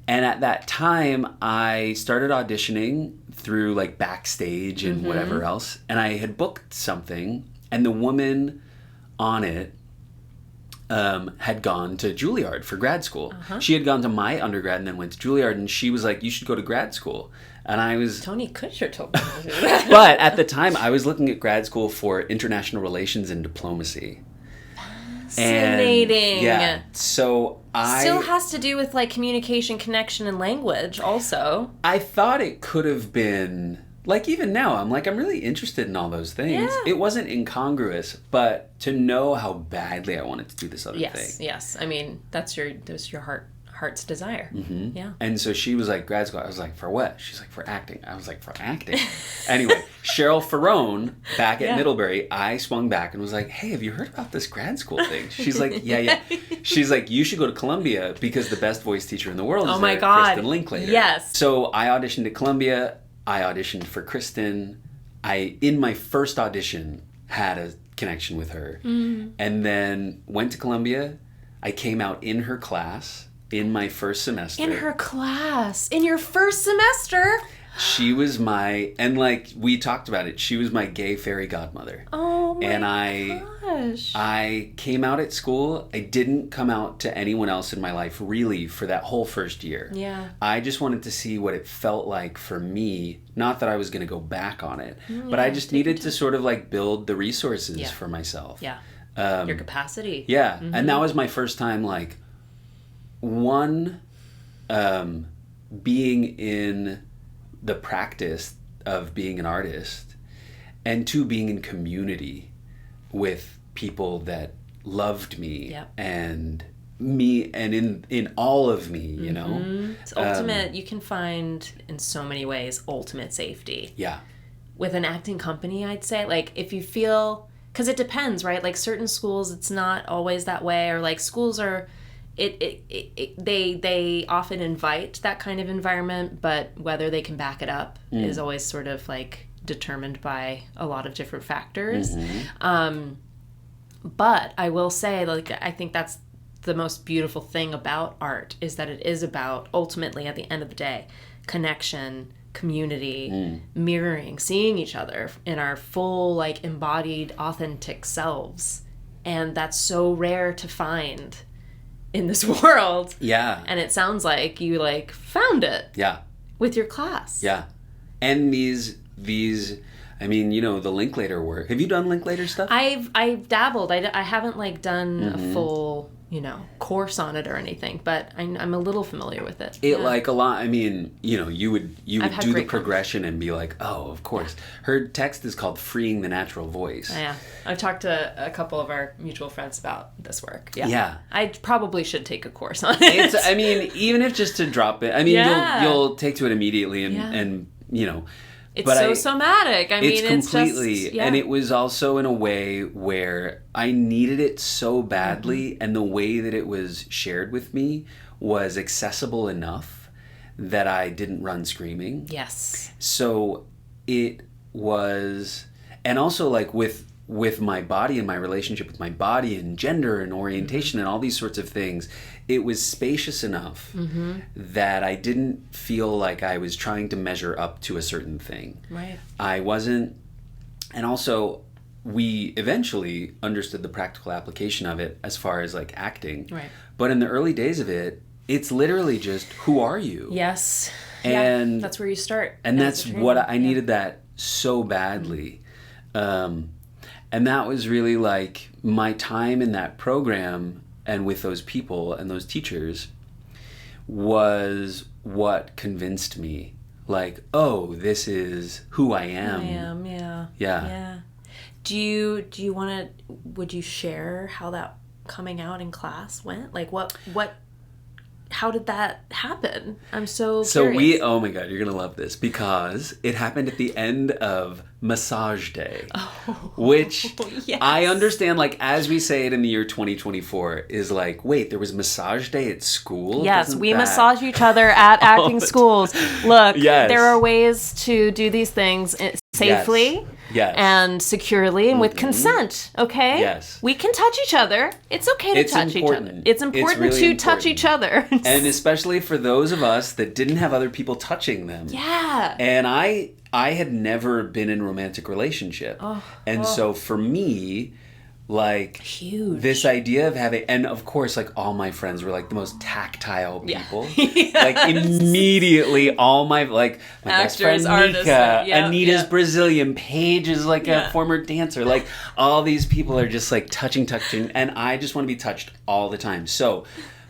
And at that time, I started auditioning through like Backstage and whatever else, and I had booked something. And the woman on it had gone to Juilliard for grad school. She had gone to my undergrad and then went to Juilliard, and she was like, you should go to grad school. And I was... Tony Kutcher told me to do that. But at the time, I was looking at grad school for international relations and diplomacy. Fascinating. And, so Still has to do with like communication, connection, and language also. I thought it could have been... Like, even now, I'm really interested in all those things. Yeah. It wasn't incongruous, but to know how badly I wanted to do this other thing. Yes. I mean, that's your heart's desire. Mm-hmm. Yeah. And so she was like, grad school. I was like, for what? She's like, for acting. I was like, for acting? Anyway, Cheryl Ferrone, back at Middlebury, I swung back and was like, hey, have you heard about this grad school thing? She's like, yeah. She's like, you should go to Columbia because the best voice teacher in the world is there, Kristen Linklater. Yes. So I auditioned at Columbia. I auditioned for Kristen. In my first audition, had a connection with her. And then went to Columbia. I came out in her class in my first semester. In her class? In your first semester? She was and like we talked about it, she was my gay fairy godmother. Oh my gosh. I came out at school. I didn't come out to anyone else in my life really for that whole first year. Yeah. I just wanted to see what it felt like for me. Not that I was going to go back on it, but I just needed to sort of like build the resources for myself. Yeah. Your capacity. Yeah. And that was my first time like being in the practice of being an artist, and 2, being in community with people that loved me and me and in all of me, you know. It's ultimate. You can find in so many ways ultimate safety. Yeah. With an acting company, I'd say, like, if you feel, because it depends, right? Like certain schools, it's not always that way, or like schools are. They often invite that kind of environment, but whether they can back it up is always sort of like determined by a lot of different factors. But I will say, like, I think that's the most beautiful thing about art, is that it is about, ultimately at the end of the day, connection, community, mirroring, seeing each other in our full, like, embodied, authentic selves. And that's so rare to find in this world. Yeah. And it sounds like you like found it. Yeah. With your class. Yeah. And these I mean, you know, the Linklater work. Have you done Linklater stuff? I've dabbled. I haven't like done a full, you know, course on it or anything, but I'm a little familiar with it. Like a lot. I mean, you know, you would do the progression and be like, oh, of course. Yeah. Her text is called "Freeing the Natural Voice." Yeah, I've talked to a couple of our mutual friends about this work. Yeah. Yeah. I probably should take a course on it. I mean, even if just to drop it. I mean, you'll take to it immediately, and you know. It's somatic. I mean, it's completely, and it was also in a way where I needed it so badly, and the way that it was shared with me was accessible enough that I didn't run screaming. Yes. So it was, and also like with my body and my relationship with my body and gender and orientation and all these sorts of things, it was spacious enough that I didn't feel like I was trying to measure up to a certain thing. Right. I wasn't, and also we eventually understood the practical application of it as far as like acting. Right. But in the early days of it, it's literally just, who are you? Yes. And that's where you start. And that's what I needed that so badly. And that was really like my time in that program and with those people and those teachers was what convinced me, like, oh, this is who I am. Yeah. Do you want to, would you share how that coming out in class went? Like how did that happen? I'm so curious. Oh my God, you're going to love this, because it happened at the end of Massage Day, which yes. I understand, like, as we say it in the year 2024, is like, wait, there was Massage Day at school? Yes, we massage each other at acting schools. Look, there are ways to do these things safely. Yes. And securely and with consent, okay? Yes. We can touch each other. It's okay to touch each other. It's important really to touch each other. And especially for those of us that didn't have other people touching them. Yeah. And I had never been in a romantic relationship. So for me, like, huge. This idea of having, and of course, like, all my friends were like the most tactile people. Like, immediately, all my, like, my actors, best friend artists, Nika, Anita's Brazilian, Paige is like a former dancer. Like, all these people are just like touching, and I just want to be touched all the time. So,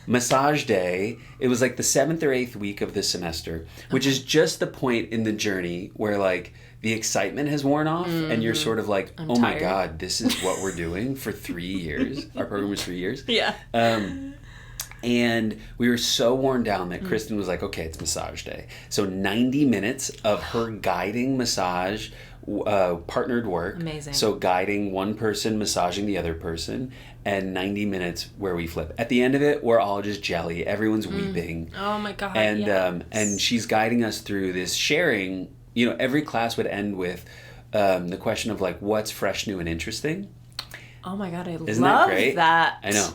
Massage Day, it was like the 7th or 8th week of the semester, which is just the point in the journey where, like, the excitement has worn off, and you're sort of like, I'm tired. My God, this is what we're doing for 3 years. Our program was 3 years. Yeah. And we were so worn down that Kristen was like, okay, it's Massage Day. So 90 minutes of her guiding massage, partnered work. Amazing. So guiding one person, massaging the other person, and 90 minutes where we flip. At the end of it, we're all just jelly. Everyone's weeping. Oh my God. And yes. And she's guiding us through this sharing. You know, every class would end with the question of, like, what's fresh, new, and interesting Oh my God, Isn't love that great? that. I know.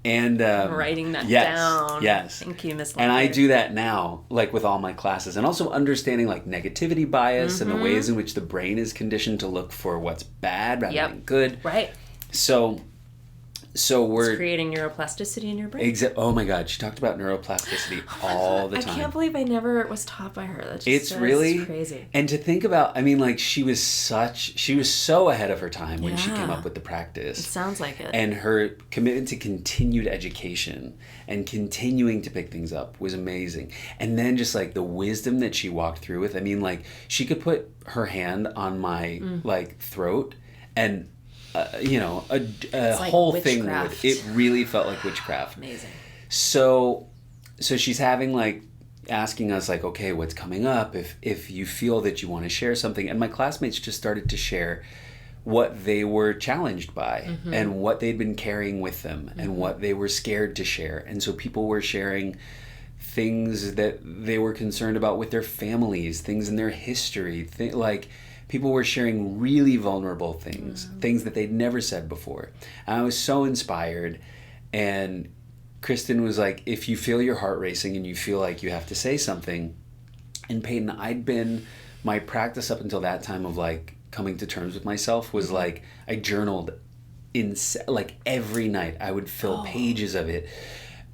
And I'm writing that yes, down. Yes. Thank you, Miss And I Lambert. do that now, like with all my classes, and also understanding like negativity bias and the ways in which the brain is conditioned to look for what's bad rather than good. Right. So we're it's creating neuroplasticity in your brain. Oh my God, she talked about neuroplasticity all the time. I can't believe I never was taught by her. That's just It's really crazy. And to think about, I mean, like she was so ahead of her time when she came up with the practice. It sounds like it. And her commitment to continued education and continuing to pick things up was amazing. And then just like the wisdom that she walked through with, I mean, like she could put her hand on my like throat and a whole thing would. It really felt like witchcraft. Amazing. So she's having like asking us like, okay, what's coming up if you feel that you want to share something. And my classmates just started to share what they were challenged by and what they'd been carrying with them and what they were scared to share. And so people were sharing things that they were concerned about with their families, things in their history, like people were sharing really vulnerable things, things that they'd never said before. And I was so inspired. And Kristen was like, if you feel your heart racing and you feel like you have to say something. And Peyton, my practice up until that time of like coming to terms with myself was like, I journaled like every night. I would fill pages of it.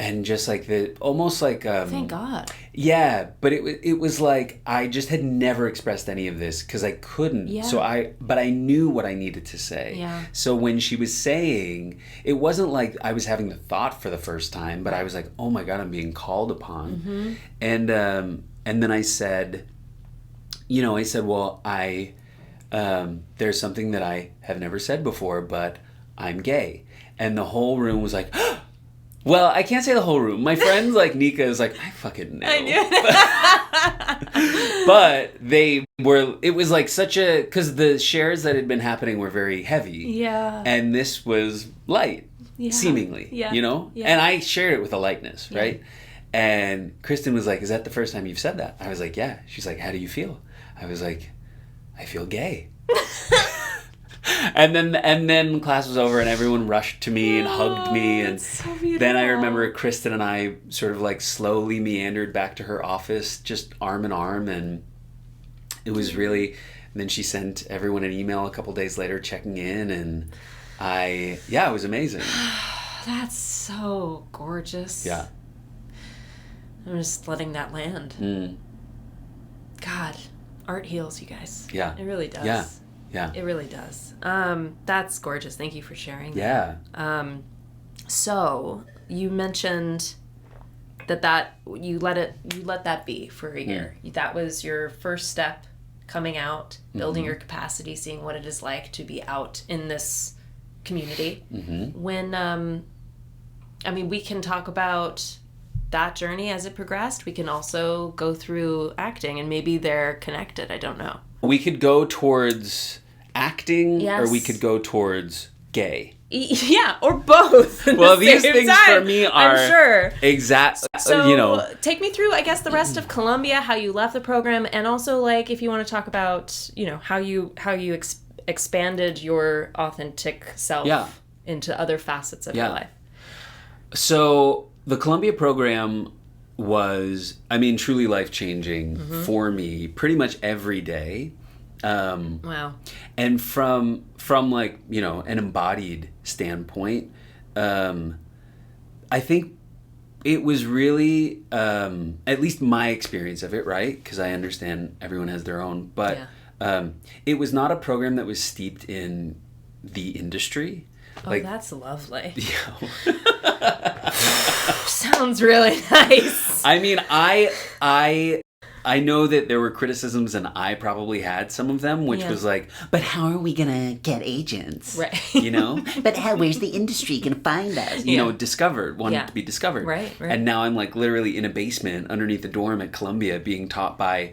And just like almost like thank God. Yeah, but it was like I just had never expressed any of this because I couldn't. Yeah. But I knew what I needed to say. Yeah. So when she was saying, it wasn't like I was having the thought for the first time, but I was like, oh my God, I'm being called upon. And then I said, well, there's something that I have never said before, but I'm gay. And the whole room was like, well, I can't say the whole room. My friends like Nika is like, I fucking know. I knew. But it was like because the shares that had been happening were very heavy. Yeah. And this was light, seemingly, Yeah. Yeah. And I shared it with a lightness, right? And Kristen was like, is that the first time you've said that? I was like, yeah. She's like, how do you feel? I was like, I feel gay. And then class was over and everyone rushed to me and hugged me, and so then I remember Kristen and I sort of like slowly meandered back to her office, just arm in arm, and it was really. And then she sent everyone an email a couple days later checking in, and it was amazing. That's so gorgeous. Yeah. I'm just letting that land. God, art heals, you guys. Yeah. It really does. Yeah. It really does. That's gorgeous. Thank you for sharing. Yeah. So you mentioned that you let that be for a year. That was your first step coming out, building your capacity, seeing what it is like to be out in this community. When we can talk about that journey as it progressed. We can also go through acting, and maybe they're connected. I don't know. We could go towards acting, Yes. or we could go towards gay. Yeah, or both. Well, these things for me are I'm sure. Exact. So, take me through, I guess, the rest of Columbia, how you left the program, and also, like, if you want to talk about, how you expanded your authentic self into other facets of your life. So the Columbia program was, truly life-changing for me pretty much every day. Wow. And from like, an embodied standpoint, I think it was really, at least my experience of it, right? Because I understand everyone has their own, but it was not a program that was steeped in the industry. Oh, that's lovely. Yeah. Sounds really nice. I know that there were criticisms, and I probably had some of them, which was like, but how are we gonna get agents? Right. But where's the industry gonna find us? Wanted to be discovered. Right. And now I'm like literally in a basement underneath the dorm at Columbia being taught by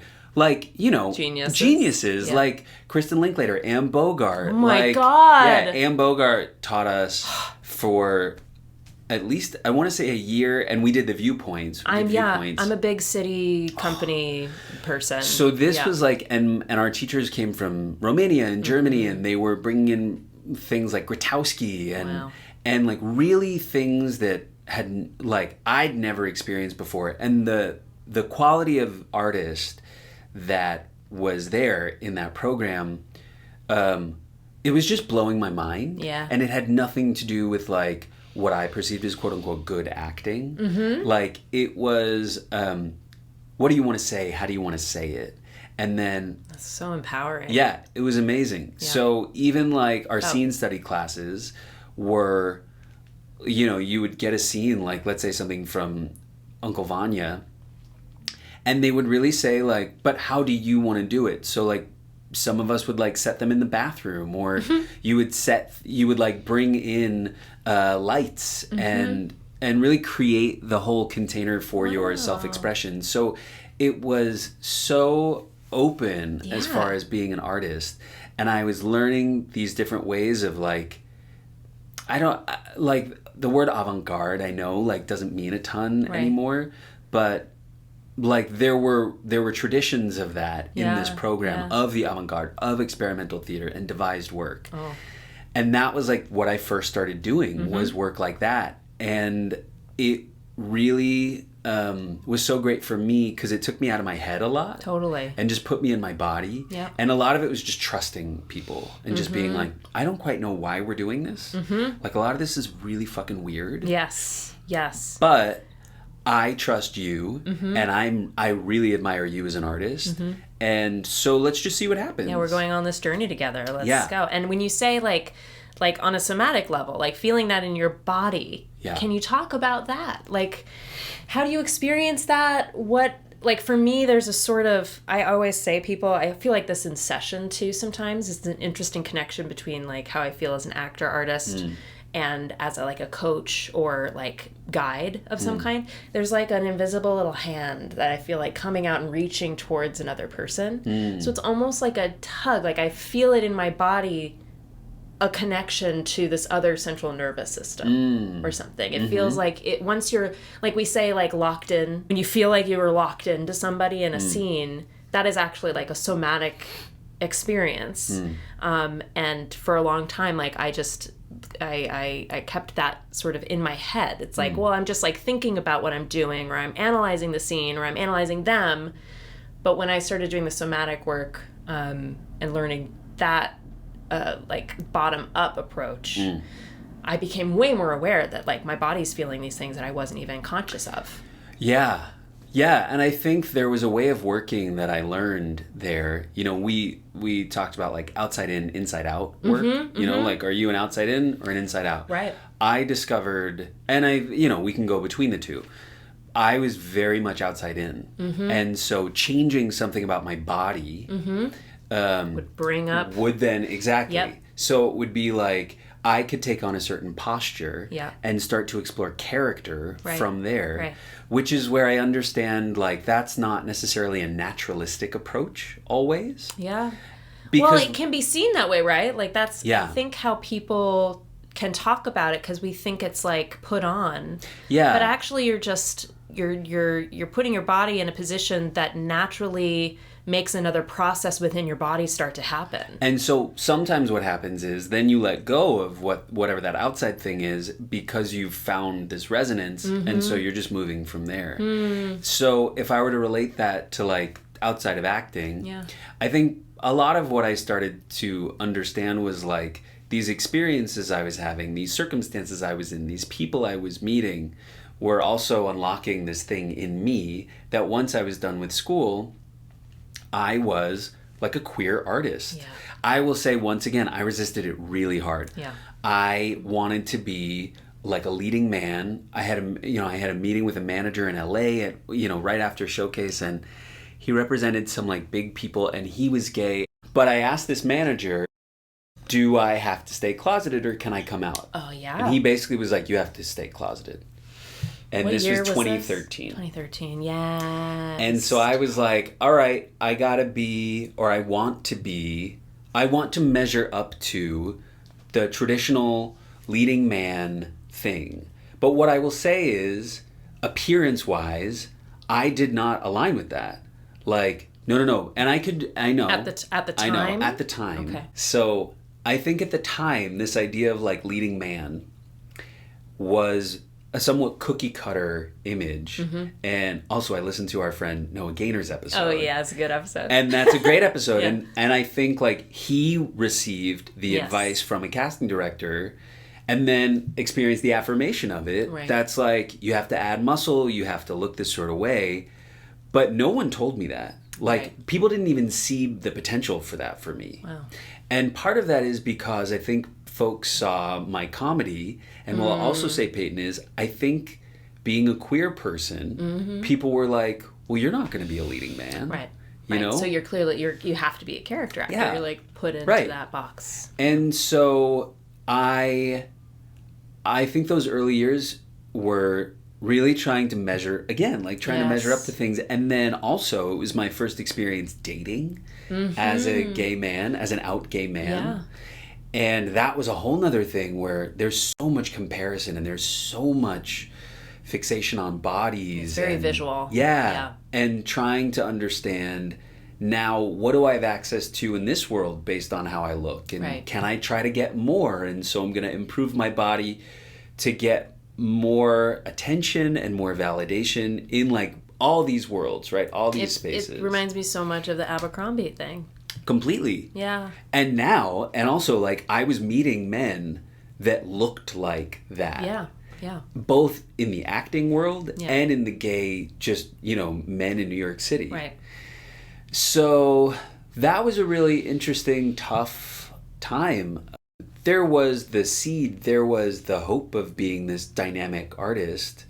geniuses like Kristen Linklater, Anne Bogart. Oh my God. Yeah, Anne Bogart taught us for at least, I want to say a year, and we did the viewpoints. I'm a big city company person. So this was like, and our teachers came from Romania and Germany, and they were bringing in things like Grotowski Wow. and like really things that had like I'd never experienced before. And the quality of artist that was there in that program, it was just blowing my mind. Yeah. And it had nothing to do with like what I perceived as quote unquote good acting. Mm-hmm. Like it was, what do you want to say? How do you want to say it? And then That's so empowering. yeah, it was amazing. Yeah. So even like our scene study classes were, you know, you would get a scene like, let's say something from Uncle Vanya, and they would really say like, but how do you want to do it? So like some of us would like set them in the bathroom, or you would like bring in lights and really create the whole container for your self-expression. So it was so open as far as being an artist, and I was learning these different ways of like, I don't like the word avant-garde, I know like doesn't mean a ton anymore, but like there were traditions of that in this program of the avant-garde, of experimental theater and devised work. And that was like what I first started doing was work like that, and it really was so great for me because it took me out of my head a lot. Totally. And just put me in my body. Yeah. And a lot of it was just trusting people and just being like, I don't quite know why we're doing this. Like a lot of this is really fucking weird. Yes. Yes. But I trust you, and I really admire you as an artist. And so let's just see what happens. Yeah, we're going on this journey together. Let's go. And when you say like on a somatic level, like feeling that in your body, can you talk about that? Like, how do you experience that? What, like for me, there's a sort of, I always say people, I feel like this in session too sometimes is an interesting connection between like how I feel as an actor artist and as a coach or like guide of some kind. There's like an invisible little hand that I feel like coming out and reaching towards another person. So it's almost like a tug, like I feel it in my body, a connection to this other central nervous system or something. It feels like it, once you're, like we say, like locked in, when you feel like you were locked into somebody in a scene, that is actually like a somatic experience. And for a long time, like I kept that sort of in my head. It's like, well, I'm just like thinking about what I'm doing, or I'm analyzing the scene, or I'm analyzing them. But when I started doing the somatic work and learning that like bottom up approach, I became way more aware that like my body's feeling these things that I wasn't even conscious of. Yeah. And I think there was a way of working that I learned there. You know, we talked about like outside in, inside out work. You know, like, are you an outside in or an inside out? Right. I discovered, and we can go between the two. I was very much outside in. And so changing something about my body Would bring up. Would then, exactly. Yep. So it would be like, I could take on a certain posture and start to explore character from there, which is where I understand, like, that's not necessarily a naturalistic approach always. Yeah. Because, well, it can be seen that way, right? Like, that's, I think, how people can talk about it, because we think it's, like, put on. Yeah. But actually, you're just, you're putting your body in a position that naturally makes another process within your body start to happen. And so sometimes what happens is then you let go of whatever that outside thing is, because you've found this resonance, and so you're just moving from there. So if I were to relate that to like outside of acting, I think a lot of what I started to understand was like these experiences I was having, these circumstances I was in, these people I was meeting were also unlocking this thing in me that once I was done with school, I was like a queer artist. I will say once again, I resisted it really hard. I wanted to be like a leading man. I had a meeting with a manager in LA at, right after Showcase, and he represented some like big people, and he was gay. But I asked this manager, do I have to stay closeted or can I come out? Oh, yeah. And he basically was like, you have to stay closeted. And what this year was 2013. 2013, yeah. And so I was like, all right, I gotta be, or I want to measure up to the traditional leading man thing. But what I will say is, appearance-wise, I did not align with that. Like, no. And I know. At the time? I know, at the time. Okay. So I think at the time, this idea of like leading man was a somewhat cookie cutter image. And also I listened to our friend Noah Gaynor's episode. Oh yeah, it's a good episode. And that's a great episode. Yeah. And I think like he received the advice from a casting director and then experienced the affirmation of it. Right. That's like, you have to add muscle, you have to look this sort of way. But no one told me that. Like, people didn't even see the potential for that for me. Wow. And part of that is because I think folks saw my comedy. And what I'll also say, Peyton, is I think being a queer person, people were like, well, you're not going to be a leading man. Right. You know? So you're clearly, you have to be a character actor. Yeah. You're like put into that box. And so I think those early years were really trying to measure, again, like trying to measure up to things. And then also it was my first experience dating as a gay man, as an out gay man. Yeah. And that was a whole nother thing where there's so much comparison and there's so much fixation on bodies. It's very visual. Yeah. And trying to understand now, what do I have access to in this world based on how I look? And can I try to get more? And so I'm going to improve my body to get more attention and more validation in like all these worlds, right? All these spaces. It reminds me so much of the Abercrombie thing. Completely. Yeah. And now, and also like I was meeting men that looked like that. Yeah. Yeah. Both in the acting world and in the gay, just, you know, men in New York City. Right. So that was a really interesting, tough time. There was the seed, there was the hope of being this dynamic artist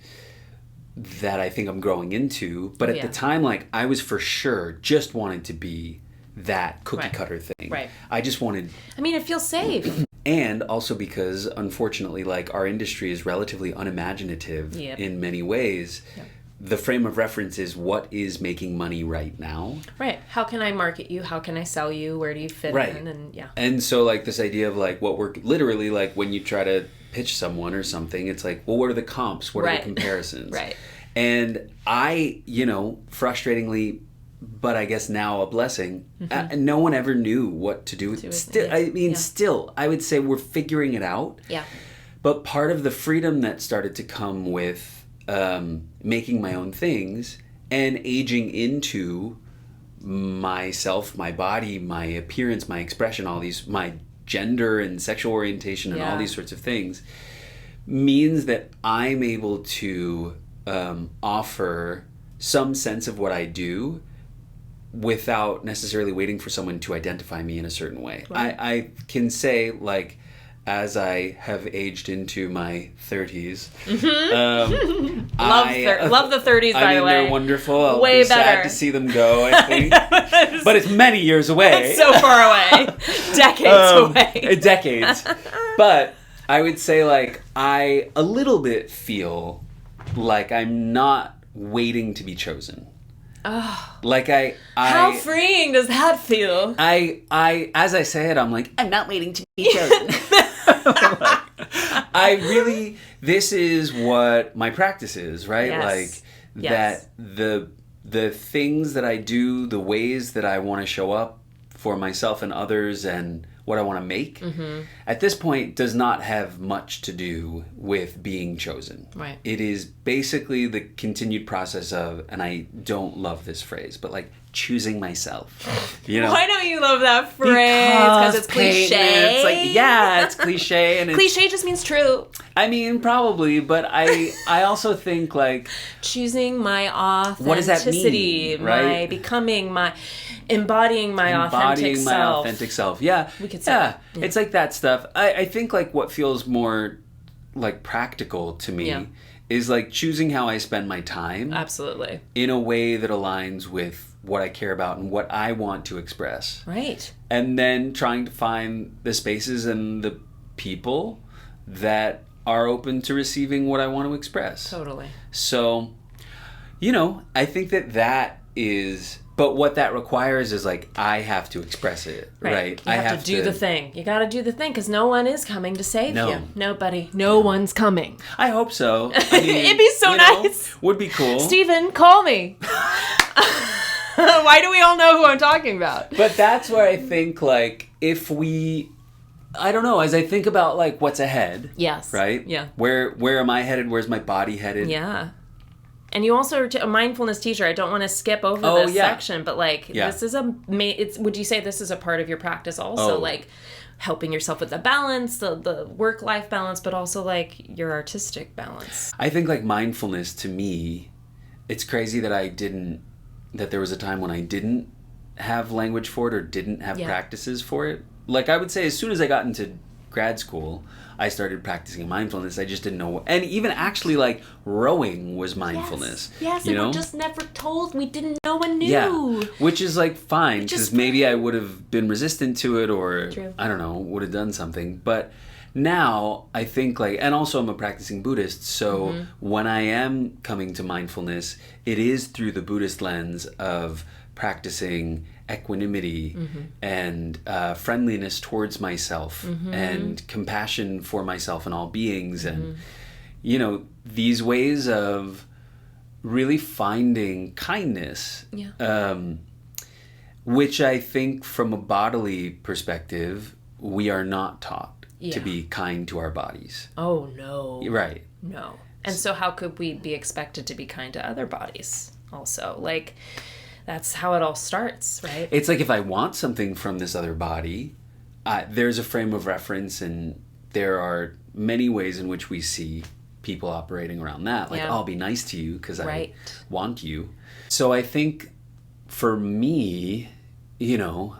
that I think I'm growing into. But at the time, like, I was for sure just wanted to be that cookie cutter thing. Right. I just wanted... I mean, it feels safe. And also because, unfortunately, like, our industry is relatively unimaginative in many ways. Yep. The frame of reference is what is making money right now. Right. How can I market you? How can I sell you? Where do you fit in? And And so like this idea of like what we're literally like when you try to pitch someone or something, it's like, well, what are the comps? What are the comparisons? Right. And I, you know, frustratingly, but I guess now a blessing, no one ever knew what to do with it. Still, I mean, still, I would say we're figuring it out. Yeah. But part of the freedom that started to come with making my own things and aging into myself, my body, my appearance, my expression, all these, my gender and sexual orientation and all these sorts of things means that I'm able to offer some sense of what I do without necessarily waiting for someone to identify me in a certain way. Right. I can say, like, as I have aged into my 30s. Love the 30s, by the way. They're wonderful. I'll Way be better. sad to see them go, I think. But it's many years away. It's so far away. Decades away. Decades. But I would say, like, I a little bit feel like I'm not waiting to be chosen. Oh. Like how freeing does that feel? I as I say it, I'm like, I'm not waiting to be chosen. I really, this is what my practice is, right? Yes. Like that the things that I do, the ways that I want to show up for myself and others and what I want to make at this point does not have much to do with being chosen. Right. It is basically the continued process of, and I don't love this phrase, but like choosing myself. You know? Why don't you love that phrase? Because it's cliche. It's like, yeah, it's cliche. And cliche just means true. I mean, probably, but I also think like... choosing my authenticity. What does that mean, right? My becoming, my... Embodying my authentic self. Yeah. We could say yeah. It's like that stuff. I think like what feels more like practical to me is like choosing how I spend my time. Absolutely. In a way that aligns with what I care about and what I want to express. Right. And then trying to find the spaces and the people that are open to receiving what I want to express. Totally. So, you know, I think that is... But what that requires is, like, I have to express it, right? You have to do the thing. You got to do the thing because no one is coming to save you. Nobody. No one's coming. I hope so. I mean, it'd be so nice. Would be cool. Steven, call me. Why do we all know who I'm talking about? But that's where I think, like, if we I don't know, as I think about like what's ahead. Yes. Right? Yeah. Where am I headed? Where's my body headed? Yeah. And you also are a mindfulness teacher. I don't want to skip over this section, but like this is would you say this is a part of your practice also? Like helping yourself with the balance, the work-life balance, but also like your artistic balance. I think like mindfulness to me, it's crazy that there was a time when I didn't have language for it or didn't have practices for it. Like I would say as soon as I got into grad school, I started practicing mindfulness. I just didn't know. And even actually like rowing was mindfulness. Yes, you and know? we're just never told. We didn't know and knew. Yeah, which is like fine because maybe I would have been resistant to it or I don't know, would have done something. But now I think like, and also I'm a practicing Buddhist. So when I am coming to mindfulness, it is through the Buddhist lens of practicing equanimity and friendliness towards myself and compassion for myself and all beings and you know, these ways of really finding kindness, which I think from a bodily perspective we are not taught to be kind to our bodies. Oh no. Right. No. And so how could we be expected to be kind to other bodies also? Like that's how it all starts, right? It's like if I want something from this other body, there's a frame of reference and there are many ways in which we see people operating around that. Like, I'll be nice to you because I want you. So I think for me, you know,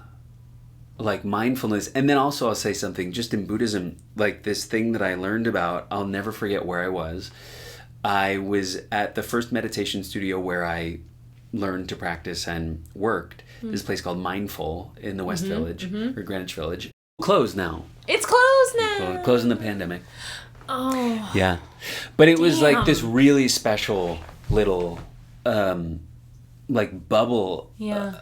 like mindfulness, and then also I'll say something just in Buddhism, like this thing that I learned about, I'll never forget where I was. I was at the first meditation studio where I learned to practice and worked. This place called Mindful in the West Village or Greenwich Village. Closed now. It's closed now. Closed in the pandemic. Oh. Yeah. But it was like this really special little like bubble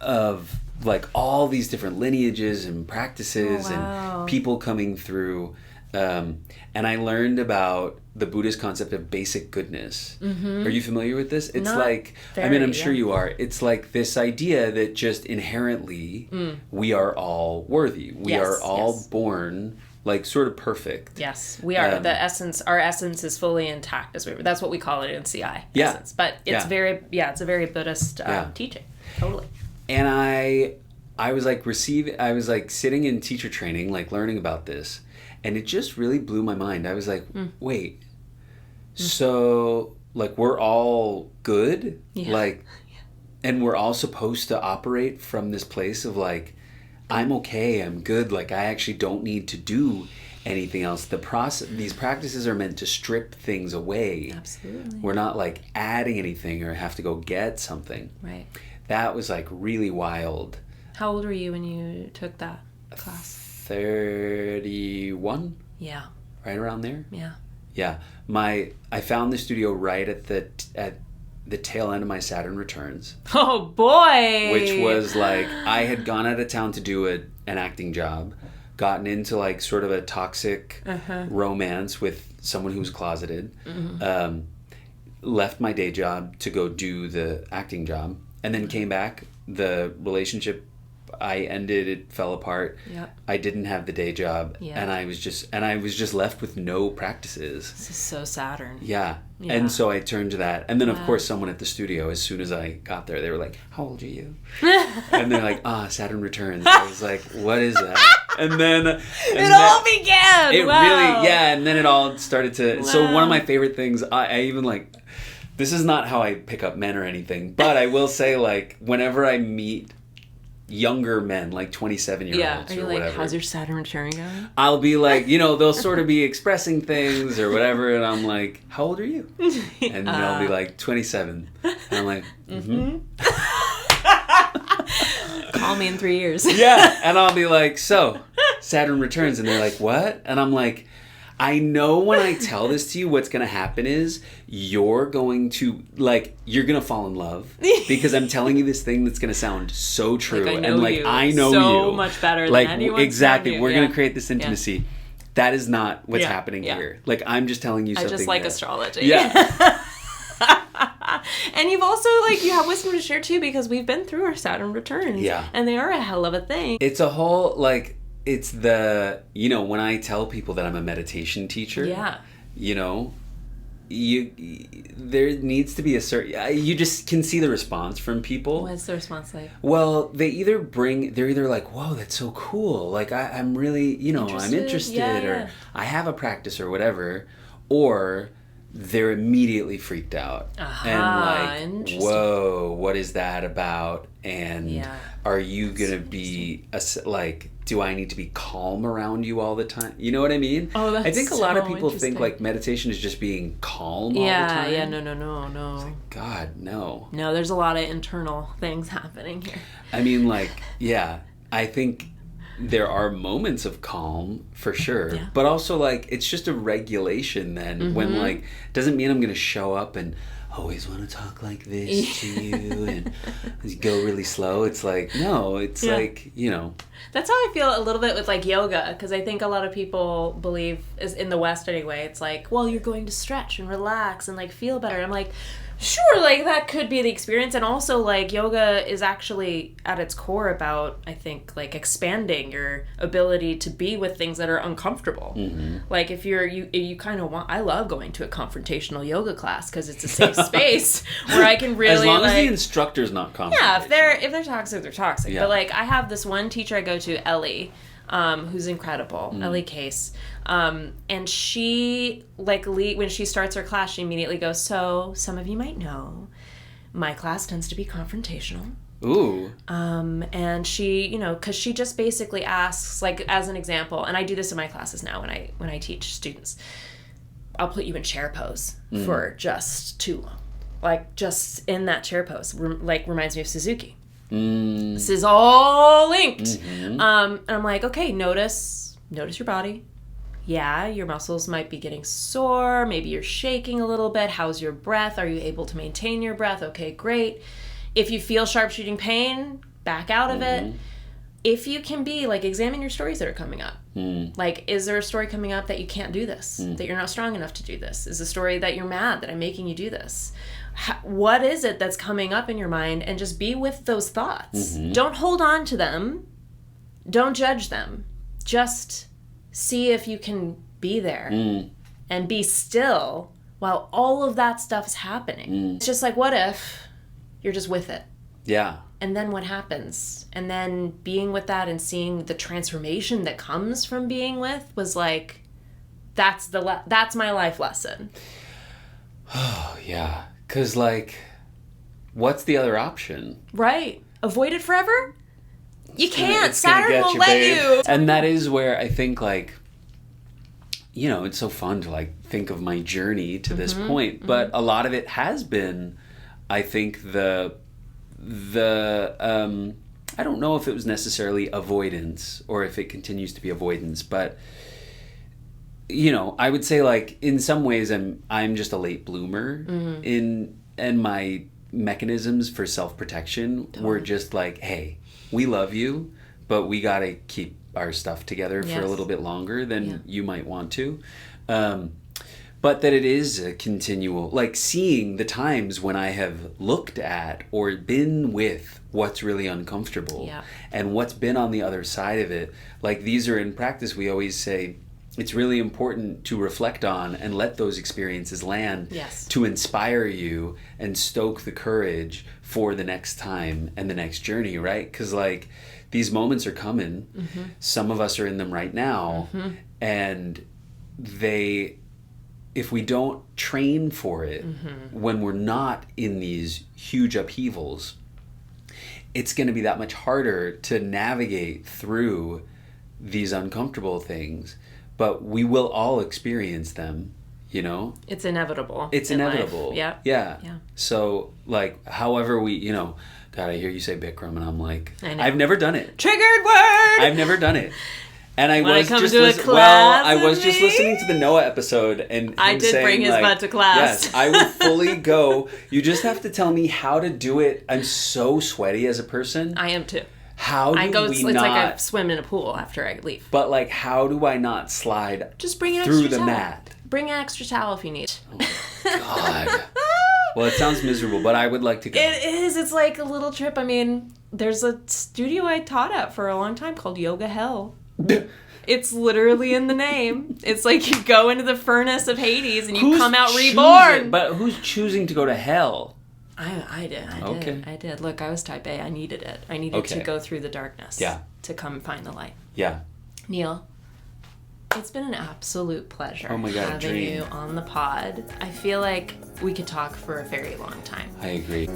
of like all these different lineages and practices and people coming through. And I learned about the Buddhist concept of basic goodness. Are you familiar with this? It's I'm sure you are. It's like this idea that just inherently we are all worthy. We are all born like sort of perfect. Yes, we are. Our essence is fully intact. That's what we call it in CI. Essence. But it's it's a very Buddhist teaching. Totally. And I was like sitting in teacher training, like learning about this. And it just really blew my mind. I was like, wait, so like we're all good? Like, and we're all supposed to operate from this place of like, I'm okay, I'm good. Like I actually don't need to do anything else. These practices are meant to strip things away. Absolutely. We're not like adding anything or have to go get something. Right. That was like really wild. How old were you when you took that class? 31. Yeah. Right around there. Yeah. Yeah. I found the studio right at the tail end of my Saturn returns. Oh boy. Which was like I had gone out of town to do an acting job, gotten into like sort of a toxic romance with someone who was closeted, left my day job to go do the acting job, and then came back. The relationship I ended, it fell apart. Yep. I didn't have the day job, and I was just left with no practices. This is so Saturn. Yeah. And so I turned to that, and then of course someone at the studio, as soon as I got there, they were like, "How old are you?" And they're like, Saturn returns. I was like, "What is that?" And then it all began. It really, and then it all started to. So one of my favorite things, I even like. This is not how I pick up men or anything, but I will say, like, whenever I meet younger men, like 27-year-olds or whatever. How's your Saturn return going? I'll be like, they'll sort of be expressing things or whatever, and I'm like, how old are you? And they'll be like, 27. And I'm like, Call me in 3 years. Yeah, and I'll be like, so, Saturn returns, and they're like, what? And I'm like, I know when I tell this to you, what's going to happen is you're going to fall in love because I'm telling you this thing that's going to sound so true. I know you so much better than anyone. Exactly. We're going to create this intimacy. Yeah. That is not what's happening here. Like, I'm just telling you something. I just like astrology. Yeah. And you've also, you have wisdom to share too because we've been through our Saturn returns. Yeah. And they are a hell of a thing. It's a whole, it's the, you know, when I tell people that I'm a meditation teacher, you know, there needs to be a certain, you just can see the response from people. What's the response like? Well, they're either like, whoa, that's so cool, like I'm really, you know, I'm interested, or I have a practice or whatever, or they're immediately freaked out and like, whoa, what is that about? And are you gonna be like, do I need to be calm around you all the time? You know what I mean? Oh, that's I think a lot of people think interesting. like meditation is just being calm all the time. Yeah, no. It's like, God, no. No, there's a lot of internal things happening here. I mean, like, yeah, I think there are moments of calm for sure, but also like it's just a regulation then when like, doesn't mean I'm going to show up and always want to talk like this to you and go really slow. It's like, no, it's like, you know. That's how I feel a little bit with like yoga, because I think a lot of people believe, is in the West anyway, it's like, well, you're going to stretch and relax and like feel better. I'm like, sure, like that could be the experience. And also like yoga is actually at its core about, I think, like expanding your ability to be with things that are uncomfortable. Like if you kind of want, I love going to a confrontational yoga class because it's a safe space where I can really, as long like, as the instructor's not confrontational. Yeah, if they're toxic, they're toxic. But like I have this one teacher I go to, Ellie, who's incredible, Ellie Case. And she, like, when she starts her class, she immediately goes, so, some of you might know, my class tends to be confrontational. Ooh. And she, you know, because she just basically asks, like, as an example, and I do this in my classes now when I teach students, I'll put you in chair pose for just too long. Like, just in that chair pose, reminds me of Suzuki. This is all linked. And I'm like, okay, notice your body. Yeah, your muscles might be getting sore. Maybe you're shaking a little bit. How's your breath? Are you able to maintain your breath? Okay, great. If you feel sharp shooting pain, back out of it. If you can be, like, examine your stories that are coming up. Like, is there a story coming up that you can't do this? That you're not strong enough to do this? Is a story that you're mad that I'm making you do this? What is it that's coming up in your mind? And just be with those thoughts. Don't hold on to them. Don't judge them. Just see if you can be there and be still while all of that stuff is happening. It's just like, what if you're just with it? Yeah. And then what happens? And then being with that and seeing the transformation that comes from being with was like, that's my life lesson. Oh, yeah. Because, like, what's the other option? Right. Avoid it forever? You can't. Saturn won't let you. And that is where I think, like, you know, it's so fun to, like, think of my journey to this point. But a lot of it has been, I think, I don't know if it was necessarily avoidance or if it continues to be avoidance, but, you know, I would say, like, in some ways I'm just a late bloomer and my mechanisms for self-protection were just like, hey, we love you, but we got to keep our stuff together for a little bit longer than you might want to. But that it is a continual, like, seeing the times when I have looked at or been with what's really uncomfortable and what's been on the other side of it. Like, these are in practice, we always say, it's really important to reflect on and let those experiences land to inspire you and stoke the courage for the next time and the next journey, right? Because, like, these moments are coming. Some of us are in them right now. And if we don't train for it when we're not in these huge upheavals, it's going to be that much harder to navigate through these uncomfortable things. But we will all experience them, you know? It's inevitable. It's inevitable. Yeah. So, like, however we, you know, God, I hear you say Bikram, and I'm like, I've never done it. Triggered word! I've never done it. And I was just just listening to the Noah episode, and I did bring his butt to class. Yes, I would fully go. You just have to tell me how to do it. I'm so sweaty as a person. I am too. How do it's like I swim in a pool after I leave. But, like, how do I not slide just bring an through extra the towel. mat? Bring an extra towel if you need. Oh my God. Well, it sounds miserable, but I would like to go. It is. It's like a little trip. I mean, there's a studio I taught at for a long time called Yoga Hell. It's literally in the name. It's like you go into the furnace of Hades and you Who's come out choosing- reborn. But who's choosing to go to hell? I did. Look, I was type A. I needed it. I needed to go through the darkness. Yeah. To come find the light. Yeah. Neil, it's been an absolute pleasure having dream. you on the pod. I feel like we could talk for a very long time. I agree.